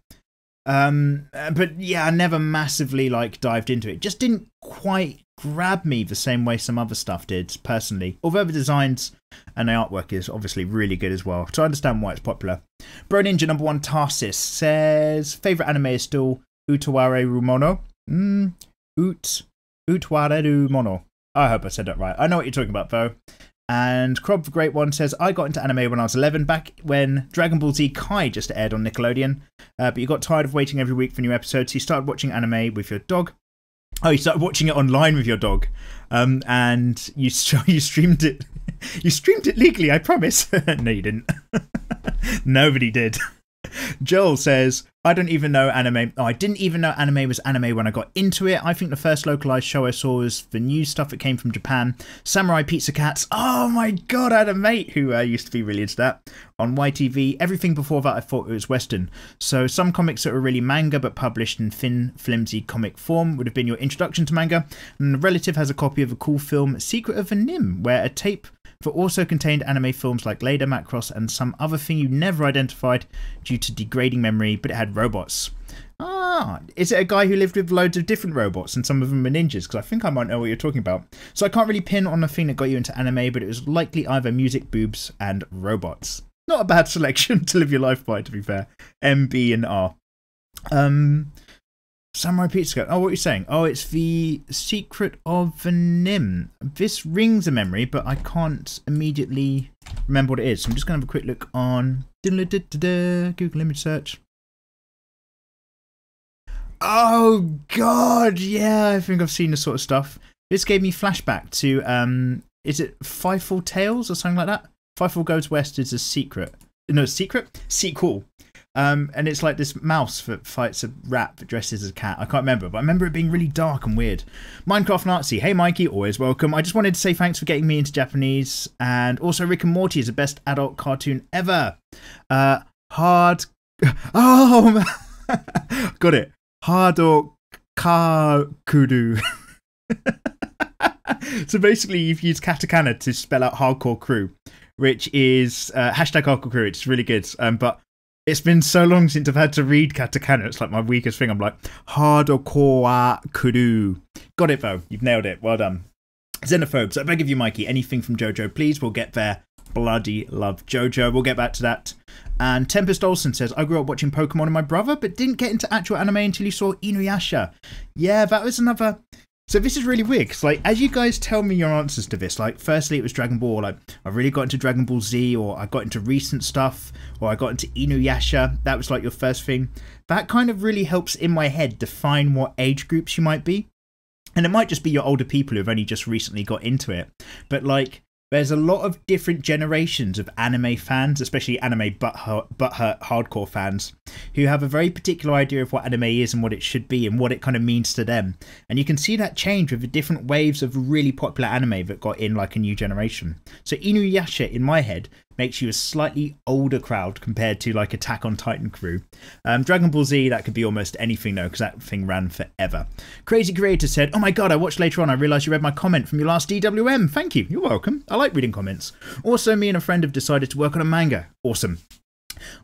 But yeah, I never massively like dived into it. Just didn't quite grab me the same way some other stuff did, personally. Although the designs and the artwork is obviously really good as well, so I understand why it's popular. Bro Ninja number 1 Tarsis says, favourite anime is still Utaware Rumono. Utaware Rumono. I hope I said that right. I know what you're talking about, though. And Crob the Great One says, I got into anime when I was 11, back when Dragon Ball Z Kai just aired on Nickelodeon. But you got tired of waiting every week for new episodes, so you started watching anime with your dog. Oh, you started watching it online with your dog. And you streamed it. You streamed it legally, I promise. No, you didn't. Nobody did. Joel says, I don't even know anime. Oh, I didn't even know anime was anime when I got into it. I think the first localized show I saw was the new stuff that came from Japan. Samurai Pizza Cats. Oh my god, I had a mate who used to be really into that. On YTV. Everything before that I thought it was Western. So some comics that were really manga but published in thin, flimsy comic form would have been your introduction to manga. And a relative has a copy of a cool film, Secret of a Nim, where a tape that also contained anime films like Later Macross and some other thing you never identified due to degrading memory, but it had robots. Ah, is it a guy who lived with loads of different robots and some of them were ninjas? Because I think I might know what you're talking about. So I can't really pin on the thing that got you into anime, but it was likely either music, boobs, and robots. Not a bad selection to live your life by, to be fair. M, B, and R. Samurai Pizza Go. Oh, what are you saying? Oh, it's the Secret of the Nim. This rings a memory, but I can't immediately remember what it is. So I'm just going to have a quick look on Google image search. Oh, God. Yeah, I think I've seen this sort of stuff. This gave me flashback to, is it Fifeful Tales or something like that? Fifeful Goes West is a secret. No, secret? Sequel. And it's like this mouse that fights a rat that dresses as a cat. I can't remember, but I remember it being really dark and weird. Minecraft Nazi. Hey, Mikey. Always welcome. I just wanted to say thanks for getting me into Japanese. And also Rick and Morty is the best adult cartoon ever. Hard... Oh, man. Got it. Hard Kakuru. So basically, you've used katakana to spell out hardcore crew, which is hashtag hardcore crew. It's really good. But it's been so long since I've had to read katakana. It's like my weakest thing. I'm like, hardcore crew. Got it, though. You've nailed it. Well done. Xenophobes. I beg of you, Mikey. Anything from JoJo, please. We'll get there. Bloody love JoJo. We'll get back to that. And Tempest Olsen says, I grew up watching Pokemon and my brother, but didn't get into actual anime until you saw Inuyasha. Yeah, that was another... So this is really weird, because like, as you guys tell me your answers to this, like, firstly it was Dragon Ball, like, I really got into Dragon Ball Z, or I got into recent stuff, or I got into Inuyasha, that was like your first thing. That kind of really helps in my head define what age groups you might be. And it might just be your older people who've only just recently got into it. But like, there's a lot of different generations of anime fans, especially anime butthurt hardcore fans, who have a very particular idea of what anime is and what it should be and what it kind of means to them. And you can see that change with the different waves of really popular anime that got in like a new generation. So Inuyasha, in my head, makes you a slightly older crowd compared to like Attack on Titan crew. Dragon Ball Z, that could be almost anything though, because that thing ran forever. Crazy Creator said, oh my god, I watched later on, I realised you read my comment from your last DWM. Thank you, you're welcome. I like reading comments. Also, me and a friend have decided to work on a manga. Awesome.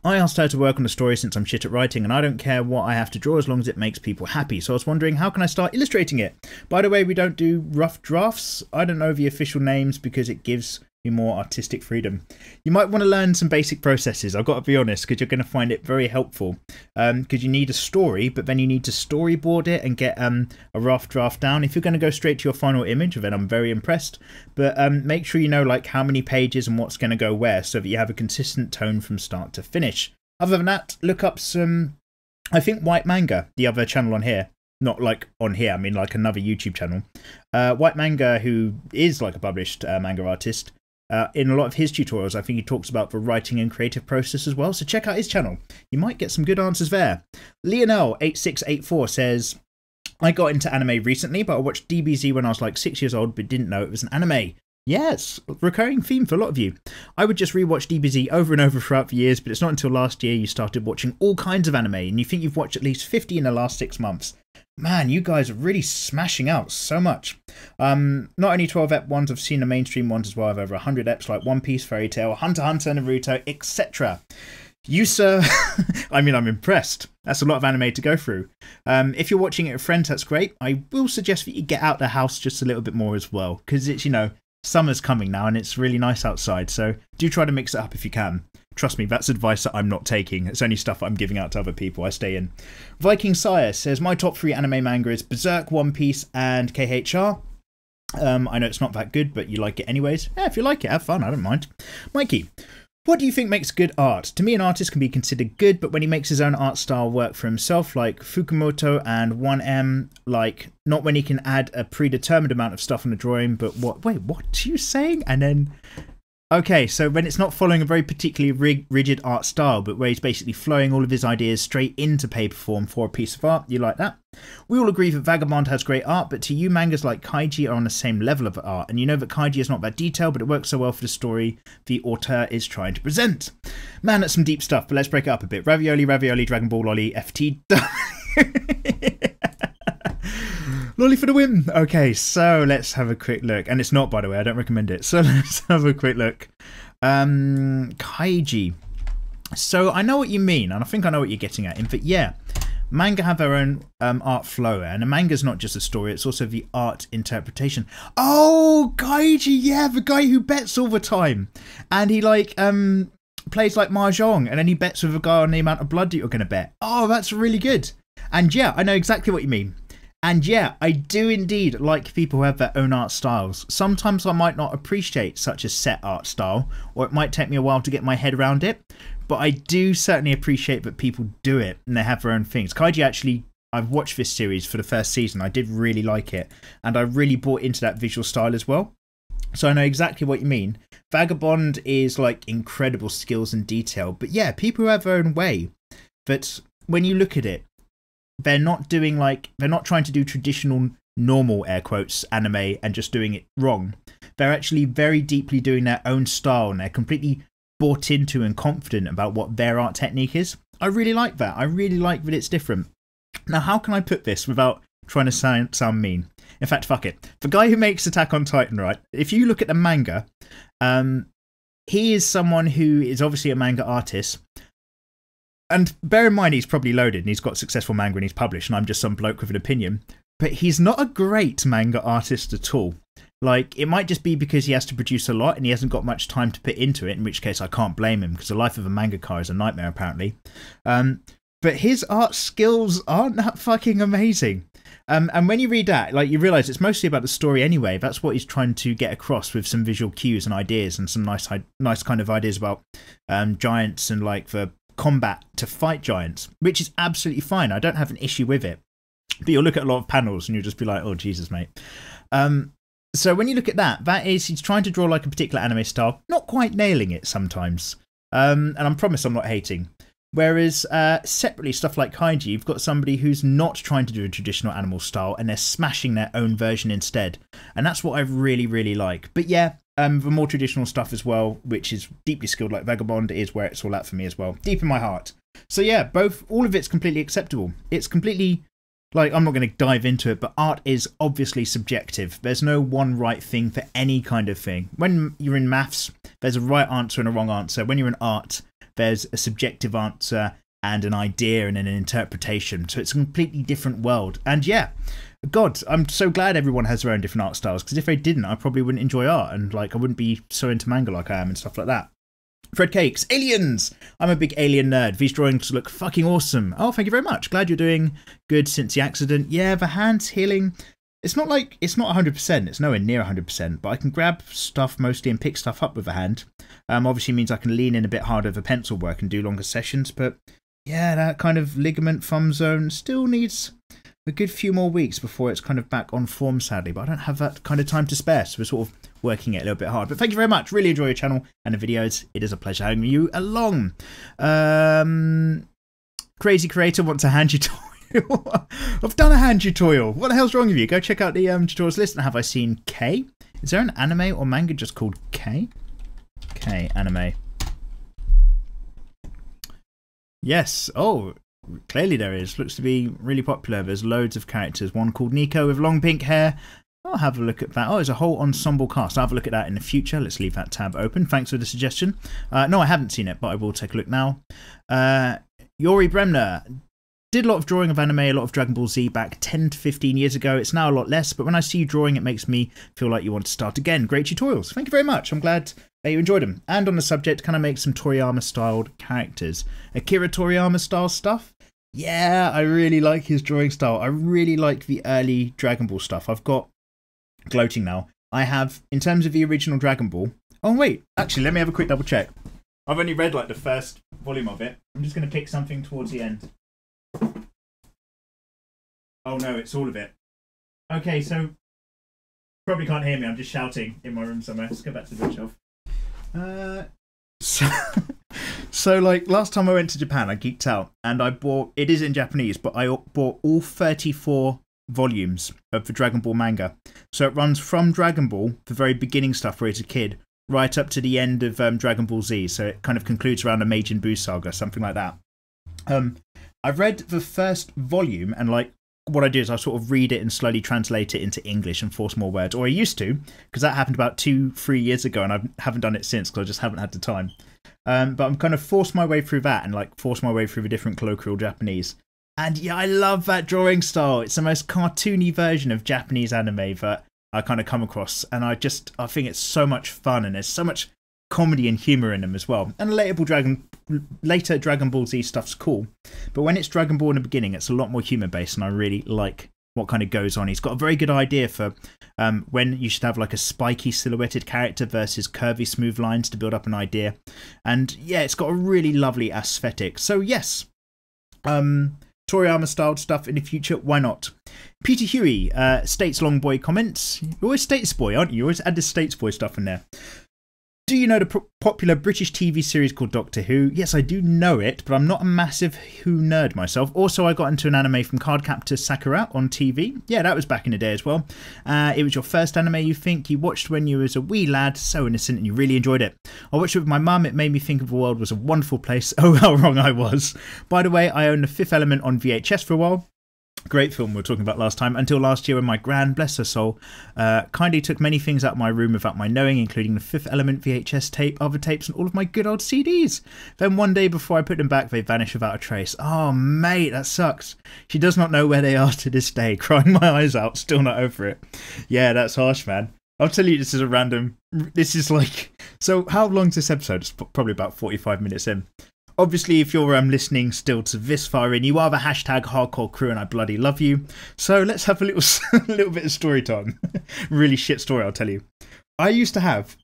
I asked her to work on a story since I'm shit at writing and I don't care what I have to draw as long as it makes people happy. So I was wondering, how can I start illustrating it? By the way, we don't do rough drafts. I don't know the official names because it gives you more artistic freedom. You might want to learn some basic processes, I've got to be honest, because you're going to find it very helpful. Because you need a story, but then you need to storyboard it and get a rough draft down. If you're going to go straight to your final image, then I'm very impressed. But make sure you know like how many pages and what's going to go where, so that you have a consistent tone from start to finish. Other than that, look up some, I think White Manga, the other channel on here. Not like on here, I mean like another YouTube channel. White Manga, who is like a published manga artist, in a lot of his tutorials, I think he talks about the writing and creative process as well. So check out his channel. You might get some good answers there. Lionel8684 says, I got into anime recently, but I watched DBZ when I was like 6 years old, but didn't know it was an anime. Yes, recurring theme for a lot of you. I would just rewatch DBZ over and over throughout the years, but it's not until last year you started watching all kinds of anime, and you think you've watched at least 50 in the last 6 months. Man, you guys are really smashing out so much. Not only 12 ep ones, I've seen the mainstream ones as well. I've over 100 eps like One Piece, Fairy Tail, Hunter x Hunter, Naruto, etc. You, sir, I mean, I'm impressed. That's a lot of anime to go through. If you're watching it with friends, that's great. I will suggest that you get out the house just a little bit more as well, because it's, you know, summer's coming now and it's really nice outside, so do try to mix it up if you can. Trust me, that's advice that I'm not taking. It's only stuff I'm giving out to other people. I stay in. Viking Sire says, my top 3 anime manga is Berserk, One Piece, and KHR. I know it's not that good, but you like it anyways. Yeah, if you like it, have fun. I don't mind. Mikey, what do you think makes good art? To me, an artist can be considered good, but when he makes his own art style work for himself, like Fukumoto and 1M, like, not when he can add a predetermined amount of stuff on the drawing, but what? Wait, what are you saying? And then... Okay, so when it's not following a very particularly rigid art style, but where he's basically flowing all of his ideas straight into paper form for a piece of art, you like that? We all agree that Vagabond has great art, but to you, mangas like Kaiji are on the same level of art, and you know that Kaiji is not that detailed, but it works so well for the story the auteur is trying to present. Man, that's some deep stuff, but let's break it up a bit. Ravioli, Ravioli, Dragon Ball, Lolly, FT... Lolly for the win. Okay, so let's have a quick look. And it's not, by the way, I don't recommend it. So let's have a quick look. Kaiji. So I know what you mean, and I think I know what you're getting at. In fact, yeah, manga have their own art flow, and a manga's not just a story, it's also the art interpretation. Oh, Kaiji, yeah, the guy who bets all the time. And he, like, plays like Mahjong, and then he bets with a guy on the amount of blood that you're going to bet. Oh, that's really good. And yeah, I know exactly what you mean. And yeah, I do indeed like people who have their own art styles. Sometimes I might not appreciate such a set art style, or it might take me a while to get my head around it, but I do certainly appreciate that people do it and they have their own things. Kaiji actually, I've watched this series for the first season. I did really like it, and I really bought into that visual style as well. So I know exactly what you mean. Vagabond is like incredible skills and detail, but yeah, people who have their own way. But when you look at it, they're not trying to do traditional, normal, air quotes, anime and just doing it wrong. They're actually very deeply doing their own style, and they're completely bought into and confident about what their art technique is. I really like that. I really like that it's different. Now, how can I put this without trying to sound mean? In fact, fuck it. The guy who makes Attack on Titan, right? If you look at the manga, he is someone who is obviously a manga artist. And bear in mind, he's probably loaded and he's got successful manga and he's published, and I'm just some bloke with an opinion. But he's not a great manga artist at all. Like, it might just be because he has to produce a lot and he hasn't got much time to put into it, in which case I can't blame him, because the life of a mangaka is a nightmare, apparently. But his art skills aren't that fucking amazing. And when you read that, like, you realise it's mostly about the story anyway. That's what he's trying to get across, with some visual cues and ideas and some nice kind of ideas about giants and like the combat to fight giants, which is absolutely fine. I don't have an issue with it. But you'll look at a lot of panels and you'll just be like, oh, Jesus, mate. So when you look at that is, he's trying to draw like a particular anime style, not quite nailing it sometimes. And I promise I'm not hating. Whereas separately, stuff like Kaiji, you've got somebody who's not trying to do a traditional animal style and they're smashing their own version instead. And that's what I really, really like. But yeah, the more traditional stuff as well, which is deeply skilled like Vagabond, is where it's all at for me as well. Deep in my heart. So yeah, all of it's completely acceptable. It's completely, like, I'm not going to dive into it, but art is obviously subjective. There's no one right thing for any kind of thing. When you're in maths, there's a right answer and a wrong answer. When you're in art, there's a subjective answer and an idea and an interpretation. So it's a completely different world. And yeah, God, I'm so glad everyone has their own different art styles, because if they didn't, I probably wouldn't enjoy art, and like I wouldn't be so into manga like I am and stuff like that. Fred Cakes, aliens! I'm a big alien nerd. These drawings look fucking awesome. Oh, thank you very much. Glad you're doing good since the accident. Yeah, the hand's healing. It's not 100%. It's nowhere near 100%, but I can grab stuff mostly and pick stuff up with the hand. Obviously means I can lean in a bit harder for pencil work and do longer sessions, but yeah, that kind of ligament thumb zone still needs a good few more weeks before it's kind of back on form, sadly, but I don't have that kind of time to spare, so we're sort of working it a little bit hard. But thank you very much. Really enjoy your channel and the videos. It is a pleasure having you along. Crazy Creator wants a hand tutorial. I've done a hand tutorial. What the hell's wrong with you? Go check out the tutorials list. And have I seen K? Is there an anime or manga just called K? K anime. Yes. Oh, clearly there is. Looks to be really popular. There's loads of characters. One called Nico with long pink hair. I'll have a look at that. Oh, there's a whole ensemble cast. I'll have a look at that in the future. Let's leave that tab open. Thanks for the suggestion. No, I haven't seen it, but I will take a look now. Yori Bremner. Did a lot of drawing of anime, a lot of Dragon Ball Z back 10 to 15 years ago. It's now a lot less, but when I see you drawing, it makes me feel like you want to start again. Great tutorials. Thank you very much. I'm glad that you enjoyed them. And on the subject, can I make some Toriyama-styled characters? Akira Toriyama-style stuff? Yeah, I really like his drawing style. I really like the early Dragon Ball stuff. I've got gloating now. I have, in terms of the original Dragon Ball... Oh, wait. Actually, let me have a quick double check. I've only read, like, the first volume of it. I'm just going to pick something towards the end. Oh no, it's all of it. Okay, so probably can't hear me. I'm just shouting in my room somewhere. Let's go back to the bookshelf. So like last time I went to Japan, I geeked out and I bought. It is in Japanese, but I bought all 34 volumes of the Dragon Ball manga. So it runs from Dragon Ball, the very beginning stuff where he's a kid, right up to the end of Dragon Ball Z. So it kind of concludes around the Majin Buu saga, something like that. I've read the first volume and like. What I do is I sort of read it and slowly translate it into English and force more words, or I used to, because that happened about 2-3 years ago, and I haven't done it since because I just haven't had the time. But I'm kind of forced my way through that and like force my way through the different colloquial Japanese. And yeah, I love that drawing style. It's the most cartoony version of Japanese anime that I kind of come across, and I think it's so much fun, and there's so much comedy and humour in them as well. And later Dragon Ball Z stuff's cool, but when it's Dragon Ball in the beginning, it's a lot more humour based, and I really like what kind of goes on. He's got a very good idea for when you should have like a spiky silhouetted character versus curvy smooth lines to build up an idea. And yeah, it's got a really lovely aesthetic. So yes, Toriyama styled stuff in the future, why not? Peter Huey, States Long Boy comments. You're always States Boy, aren't you? You always add the States Boy stuff in there. Do you know the popular British TV series called Doctor Who? Yes, I do know it, but I'm not a massive Who nerd myself. Also, I got into an anime from Cardcaptor Sakura on TV. Yeah, that was back in the day as well. It was your first anime you think you watched when you was a wee lad, so innocent, and you really enjoyed it. I watched it with my mum. It made me think of the world was a wonderful place. Oh, how wrong I was. By the way, I owned The Fifth Element on VHS for a while. Great film we were talking about last time, until last year when my gran, bless her soul, kindly took many things out of my room without my knowing, including the Fifth Element VHS tape, other tapes, and all of my good old CDs. Then one day before I put them back, they vanished without a trace. Oh mate, that sucks. She does not know where they are to this day, crying my eyes out, still not over it. Yeah, that's harsh, man. I'll tell you, this is a random, this is like, so how long is this episode? It's probably about 45 minutes in. Obviously, if you're listening still to this far in, you are the hashtag hardcore crew and I bloody love you. So let's have a little bit of story time. Really shit story, I'll tell you. I used to have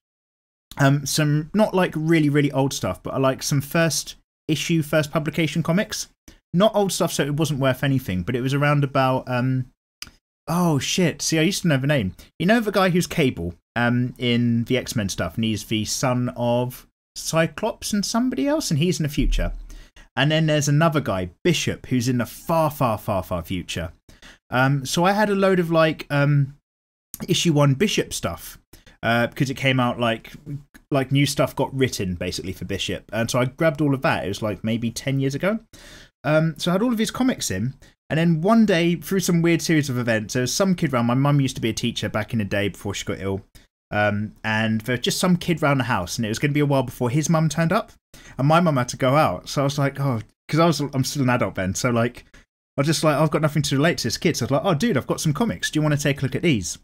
some, not like really old stuff, but I like some first publication comics. Not old stuff, so it wasn't worth anything, but it was around about, oh shit, see, I used to know the name. You know the guy who's Cable in the X-Men stuff, and he's the son of Cyclops and somebody else, and he's in the future. And then there's another guy, Bishop, who's in the far future. So I had a load of like issue 1 Bishop stuff because it came out like new stuff got written basically for Bishop, and so I grabbed all of that. It was like maybe 10 years ago. So I had all of his comics in, and then one day through some weird series of events, there was some kid around. My mum used to be a teacher back in the day before she got ill. And there was just some kid around the house, and it was going to be a while before his mum turned up, and my mum had to go out. So I was like, oh, because I'm still an adult then, so like I was just like, I've got nothing to relate to this kid. So I was like, oh dude, I've got some comics, do you want to take a look at these?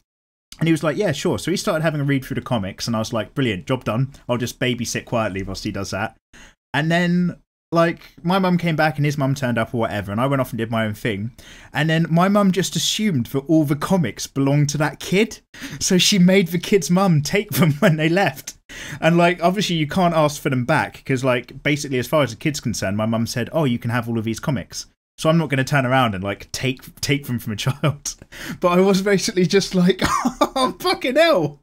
And he was like, yeah, sure. So he started having a read through the comics, and I was like, brilliant, job done. I'll just babysit quietly whilst he does that. And then like my mum came back and his mum turned up or whatever, and I went off and did my own thing, and then my mum just assumed that all the comics belonged to that kid, so she made the kid's mum take them when they left. And like obviously you can't ask for them back, because like basically as far as the kid's concerned, my mum said, oh, you can have all of these comics, so I'm not going to turn around and like take them from a child. But I was basically just like, oh fucking hell,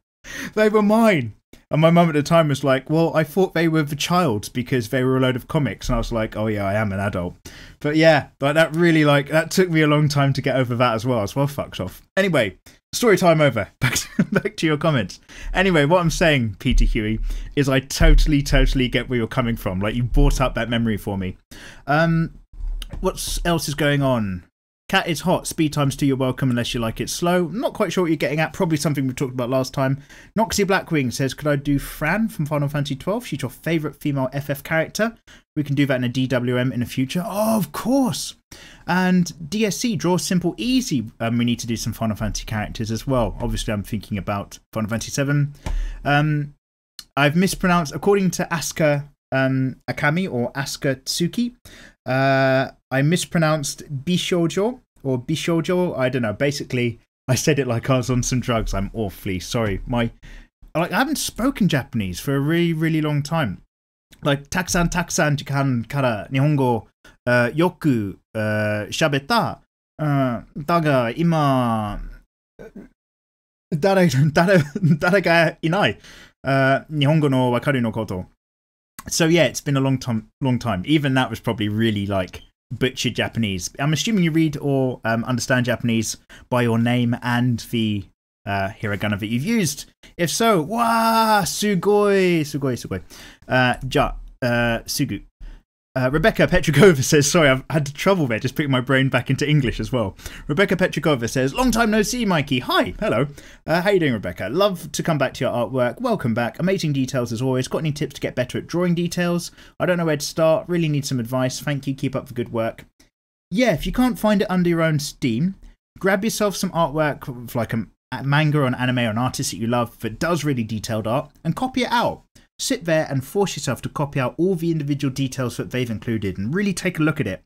they were mine. And my mum at the time was like, well, I thought they were the child because they were a load of comics. And I was like, oh yeah, I am an adult. But yeah, but that really like, that took me a long time to get over that as well. Fucked off. Anyway, story time over. Back to your comments. Anyway, what I'm saying, Peter Huey, is I totally get where you're coming from. Like, you brought up that memory for me. What else is going on? Cat is hot. Speed times 2, you're welcome unless you like it slow. Not quite sure what you're getting at. Probably something we talked about last time. Noxy Blackwing says, could I do Fran from Final Fantasy XII? She's your favourite female FF character. We can do that in a DWM in the future. Oh, of course. And DSC, Draw Simple Easy. We need to do some Final Fantasy characters as well. Obviously, I'm thinking about Final Fantasy VII. I've mispronounced, according to Asuka Akami or Asuka Tsuki, I mispronounced Bishoujo or Bishoujo. I don't know. Basically, I said it like I was on some drugs. I'm awfully sorry. I haven't spoken Japanese for a really long time. Like, takusan jikan kara nihongo yoku shabetta. Daga ima dare ga inai. Nihongo no wakaru no koto. So yeah, it's been a long time. Even that was probably really like butchered Japanese. I'm assuming you read or understand Japanese by your name and the hiragana that you've used. If so, wa sugoi. Ja sugu. Rebecca Petrikova says, sorry, I've had trouble there just putting my brain back into English as well. Rebecca Petrikova says, long time no see, Mikey. Hi, hello. How you doing, Rebecca? Love to come back to your artwork. Welcome back. Amazing details as always. Got any tips to get better at drawing details? I don't know where to start. Really need some advice. Thank you. Keep up the good work. Yeah, if you can't find it under your own steam, grab yourself some artwork of like a manga or an anime or an artist that you love that does really detailed art and copy it out. sit there and force yourself to copy out all the individual details that they've included and really take a look at it.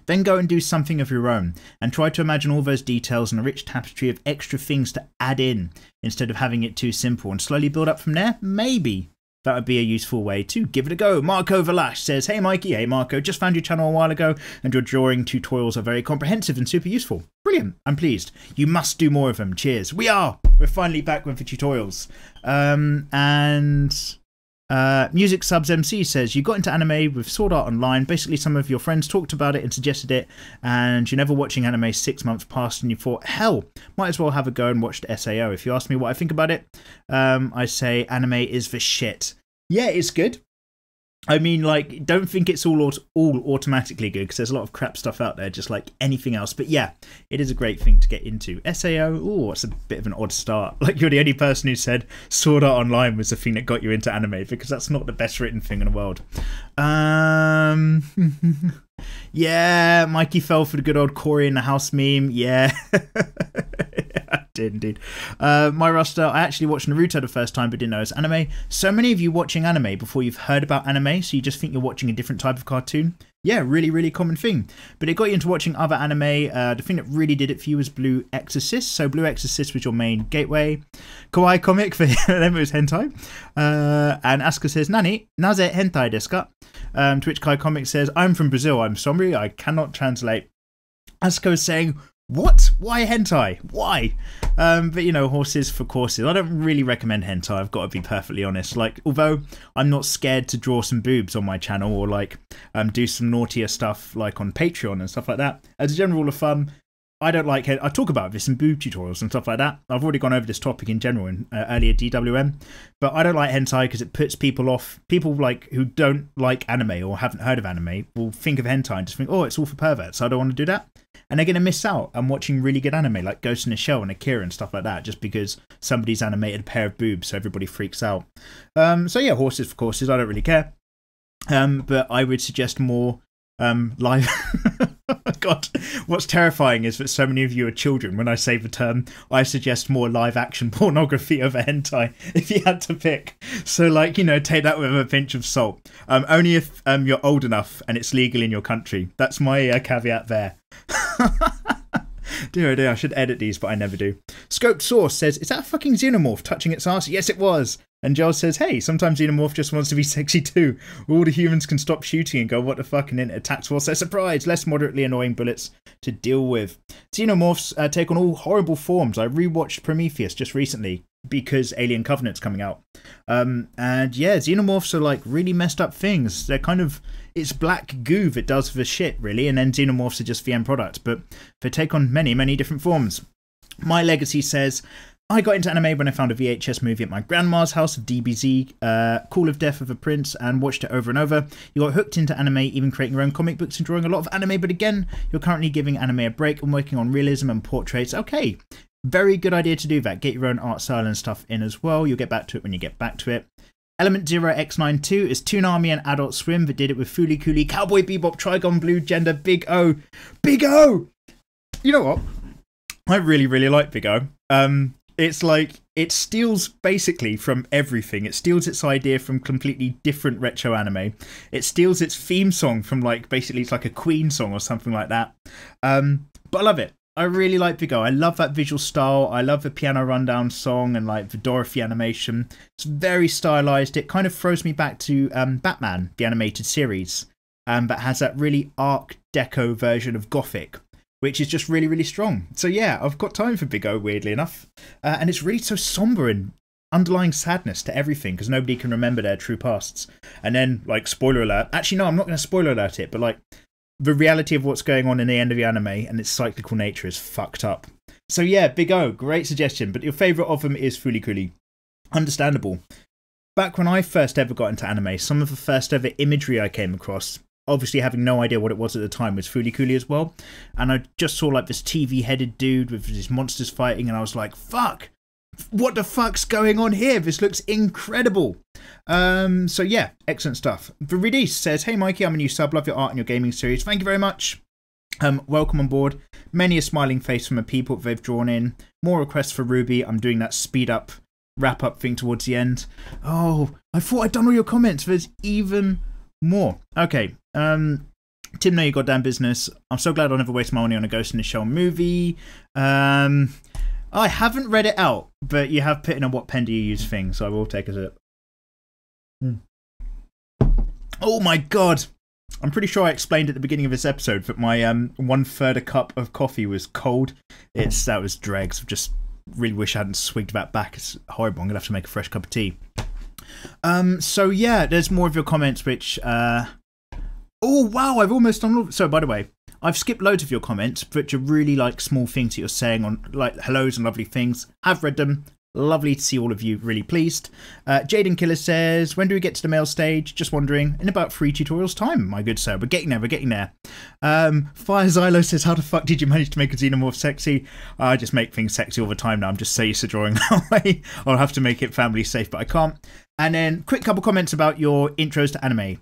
Then go and do something of your own and try to imagine all those details and a rich tapestry of extra things to add in instead of having it too simple, and slowly build up from there. Maybe that would be a useful way to give it a go. Marco Valash says, hey Mikey, hey Marco, just found your channel a while ago and your drawing tutorials are very comprehensive and super useful. Brilliant, I'm pleased. You must do more of them. Cheers. We're finally back with the tutorials. Music Subs MC says, you got into anime with Sword Art Online. Basically, some of your friends talked about it and suggested it, and you're never watching anime 6 months past, and you thought, hell, might as well have a go and watch the SAO. If you ask me what I think about it, I say anime is the shit. Yeah, it's good. I mean, like, don't think it's all automatically good, because there's a lot of crap stuff out there, just like anything else. But yeah, it is a great thing to get into. SAO, oh, it's a bit of an odd start. Like, you're the only person who said Sword Art Online was the thing that got you into anime, because that's not the best written thing in the world. Yeah, Mikey fell for the good old Corey in the house meme. Yeah. I did indeed. My roster, I actually watched Naruto the first time but didn't know it's anime. So many of you watching anime before you've heard about anime, so you just think you're watching a different type of cartoon. Yeah, really, really common thing. But it got you into watching other anime. The thing that really did it for you was Blue Exorcist. So Blue Exorcist was your main gateway. Kawaii comic for them, it was hentai. And Asuka says, Nani, naze hentai desu ka? To which Kai Comic says, I'm from Brazil, I'm sorry, I cannot translate. Asuka is saying, what? Why hentai? Why? But you know, horses for courses. I don't really recommend hentai, I've got to be perfectly honest. Like, although I'm not scared to draw some boobs on my channel or like do some naughtier stuff like on Patreon and stuff like that, as a general rule of thumb, I don't like it. I talk about this in boob tutorials and stuff like that. I've already gone over this topic in general in earlier DWM, but I don't like hentai because it puts people off. People like who don't like anime or haven't heard of anime will think of hentai and just think, oh, it's all for perverts, so I don't want to do that. And they're going to miss out on watching really good anime like Ghost in the Shell and Akira and stuff like that, just because somebody's animated a pair of boobs, so everybody freaks out. So yeah, horses for courses, I don't really care. But I would suggest more live. God, what's terrifying is that so many of you are children. When I say the term, I suggest more live action pornography over hentai if you had to pick. So like, you know, take that with a pinch of salt. Only if you're old enough and it's legal in your country. That's my caveat there. Dear oh dear, I should edit these, but I never do. Scoped Source says, is that a fucking xenomorph touching its ass? Yes, it was. And Giles says, hey, sometimes xenomorph just wants to be sexy too. All the humans can stop shooting and go, what the fuck, and then it attacks whilst they're surprised. Less moderately annoying bullets to deal with. Xenomorphs take on all horrible forms. I rewatched Prometheus just recently because Alien Covenant's coming out. And yeah, xenomorphs are like really messed up things. They're kind of, it's black goo that does the shit really, and then xenomorphs are just the end product, but they take on many, many different forms. My Legacy says, I got into anime when I found a VHS movie at my grandma's house of DBZ, Call of Death of a Prince, and watched it over and over. You got hooked into anime, even creating your own comic books and drawing a lot of anime, but again, you're currently giving anime a break and working on realism and portraits. Okay, very good idea to do that. Get your own art style and stuff in as well. You'll get back to it when you get back to it. Element 0x92 is Toonami and Adult Swim that did it with Fooly Cooly, Cowboy Bebop, Trigon Blue, Gender, Big O. Big O! You know what? I really, really like Big O. It's like, it steals basically from everything. It steals its idea from completely different retro anime. It steals its theme song from like, basically it's like a Queen song or something like that. But I love it. I really like Big O. I love that visual style. I love the piano rundown song and like the Dorothy animation. It's very stylized. It kind of throws me back to Batman, the animated series, but has that really Art Deco version of Gothic, which is just really, really strong. So yeah, I've got time for Big O, weirdly enough. And it's really so somber and underlying sadness to everything because nobody can remember their true pasts. And then, like, spoiler alert. Actually, no, I'm not going to spoiler alert it, but like, the reality of what's going on in the end of the anime and its cyclical nature is fucked up. So yeah, Big O, great suggestion. But your favourite of them is Fooly Cooly. Understandable. Back when I first ever got into anime, some of the first ever imagery I came across, obviously having no idea what it was at the time, was Fooly Cooly as well. And I just saw like this TV-headed dude with these monsters fighting, and I was like, fuck! What the fuck's going on here? This looks incredible. So yeah, excellent stuff. Viridis says, hey Mikey, I'm a new sub, love your art and your gaming series. Thank you very much. Welcome on board. Many a smiling face from the people they've drawn in. More requests for Ruby. I'm doing that speed up wrap up thing towards the end. Oh, I thought I'd done all your comments. There's even more. Okay. Tim, know your goddamn business. I'm so glad I'll never waste my money on a Ghost in the Shell movie. I haven't read it out, but you have put in a what pen do you use thing, so I will take a sip. Oh my god. I'm pretty sure I explained at the beginning of this episode that my 1/3 a cup of coffee was cold. That was dregs. I just really wish I hadn't swigged that back. It's horrible. I'm going to have to make a fresh cup of tea. So yeah, there's more of your comments which... Oh wow, I've almost done... So by the way, I've skipped loads of your comments, but you're really like small things that you're saying on like hellos and lovely things. I've read them. Lovely to see all of you really pleased. Jaden Killer says, when do we get to the mail stage? Just wondering. In about 3 tutorials time, my good sir. We're getting there, we're getting there. Fire Xylo says, how the fuck did you manage to make a xenomorph sexy? I just make things sexy all the time now. I'm just so used to drawing that way. I'll have to make it family safe, but I can't. And then quick couple comments about your intros to anime.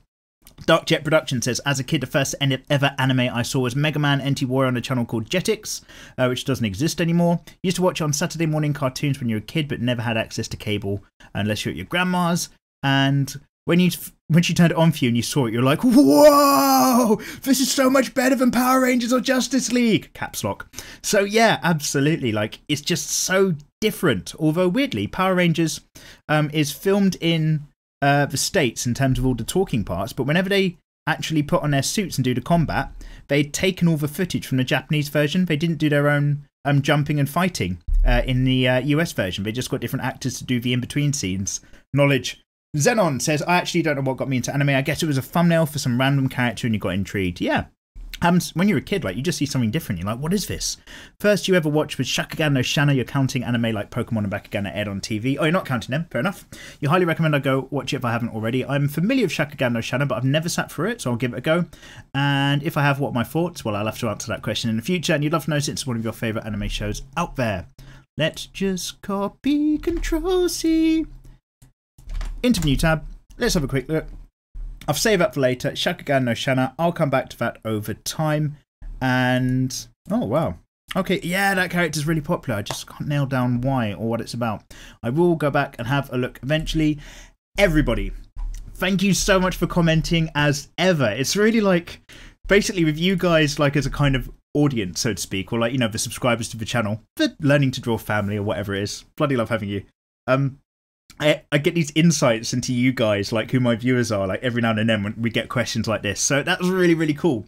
Dark Jet Production says, as a kid, the first ever anime I saw was Mega Man NT Warrior on a channel called Jetix, which doesn't exist anymore. Used to watch on Saturday morning cartoons when you were a kid, but never had access to cable unless you're at your grandma's. And when she turned it on for you and you saw it, you're like, whoa, this is so much better than Power Rangers or Justice League. Caps lock. So yeah, absolutely. Like, it's just so different. Although weirdly, Power Rangers is filmed in the States in terms of all the talking parts, but whenever they actually put on their suits and do the combat, they'd taken all the footage from the Japanese version. They didn't do their own jumping and fighting in the US version. They just got different actors to do the in-between scenes. Knowledge. Xenon says, I actually don't know what got me into anime. I guess it was a thumbnail for some random character and you got intrigued. Yeah. When you're a kid, like, you just see something different. You're like, what is this? First you ever watched was Shakugan no Shana. You're counting anime like Pokemon and Bakugan that aired on TV. Oh, you're not counting them. Fair enough. You highly recommend I go watch it if I haven't already. I'm familiar with Shakugan no Shana, but I've never sat through it, so I'll give it a go. And if I have, what are my thoughts? Well, I'll have to answer that question in the future. And you'd love to know since it's one of your favourite anime shows out there. Let's just copy Control-C. Into the new tab. Let's have a quick look. I've saved up for later. Shakugan no Shana. I'll come back to that over time. And... oh, wow. Okay, yeah, that character's really popular. I just can't nail down why or what it's about. I will go back and have a look eventually. Everybody, thank you so much for commenting as ever. It's really like... basically with you guys like as a kind of audience, so to speak. Or like, you know, the subscribers to the channel. The Learning to Draw family or whatever it is. Bloody love having you. I get these insights into you guys, like who my viewers are, like every now and then when we get questions like this. So that was really, really cool.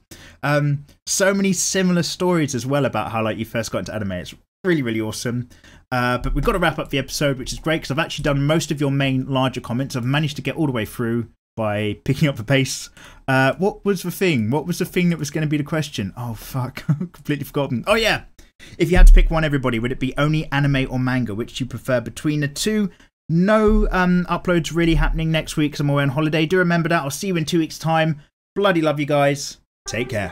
So many similar stories as well about how like you first got into anime. It's really, really awesome. But we've got to wrap up the episode, which is great because I've actually done most of your main larger comments. I've managed to get all the way through by picking up the pace. What was the thing? What was the thing that was going to be the question? Oh, fuck. Completely forgotten. Oh, yeah. If you had to pick one, everybody, would it be only anime or manga? Which you prefer between the two? No uploads really happening next week because I'm away on holiday. Do remember that. I'll see you in 2 weeks' time. Bloody love you guys. Take care.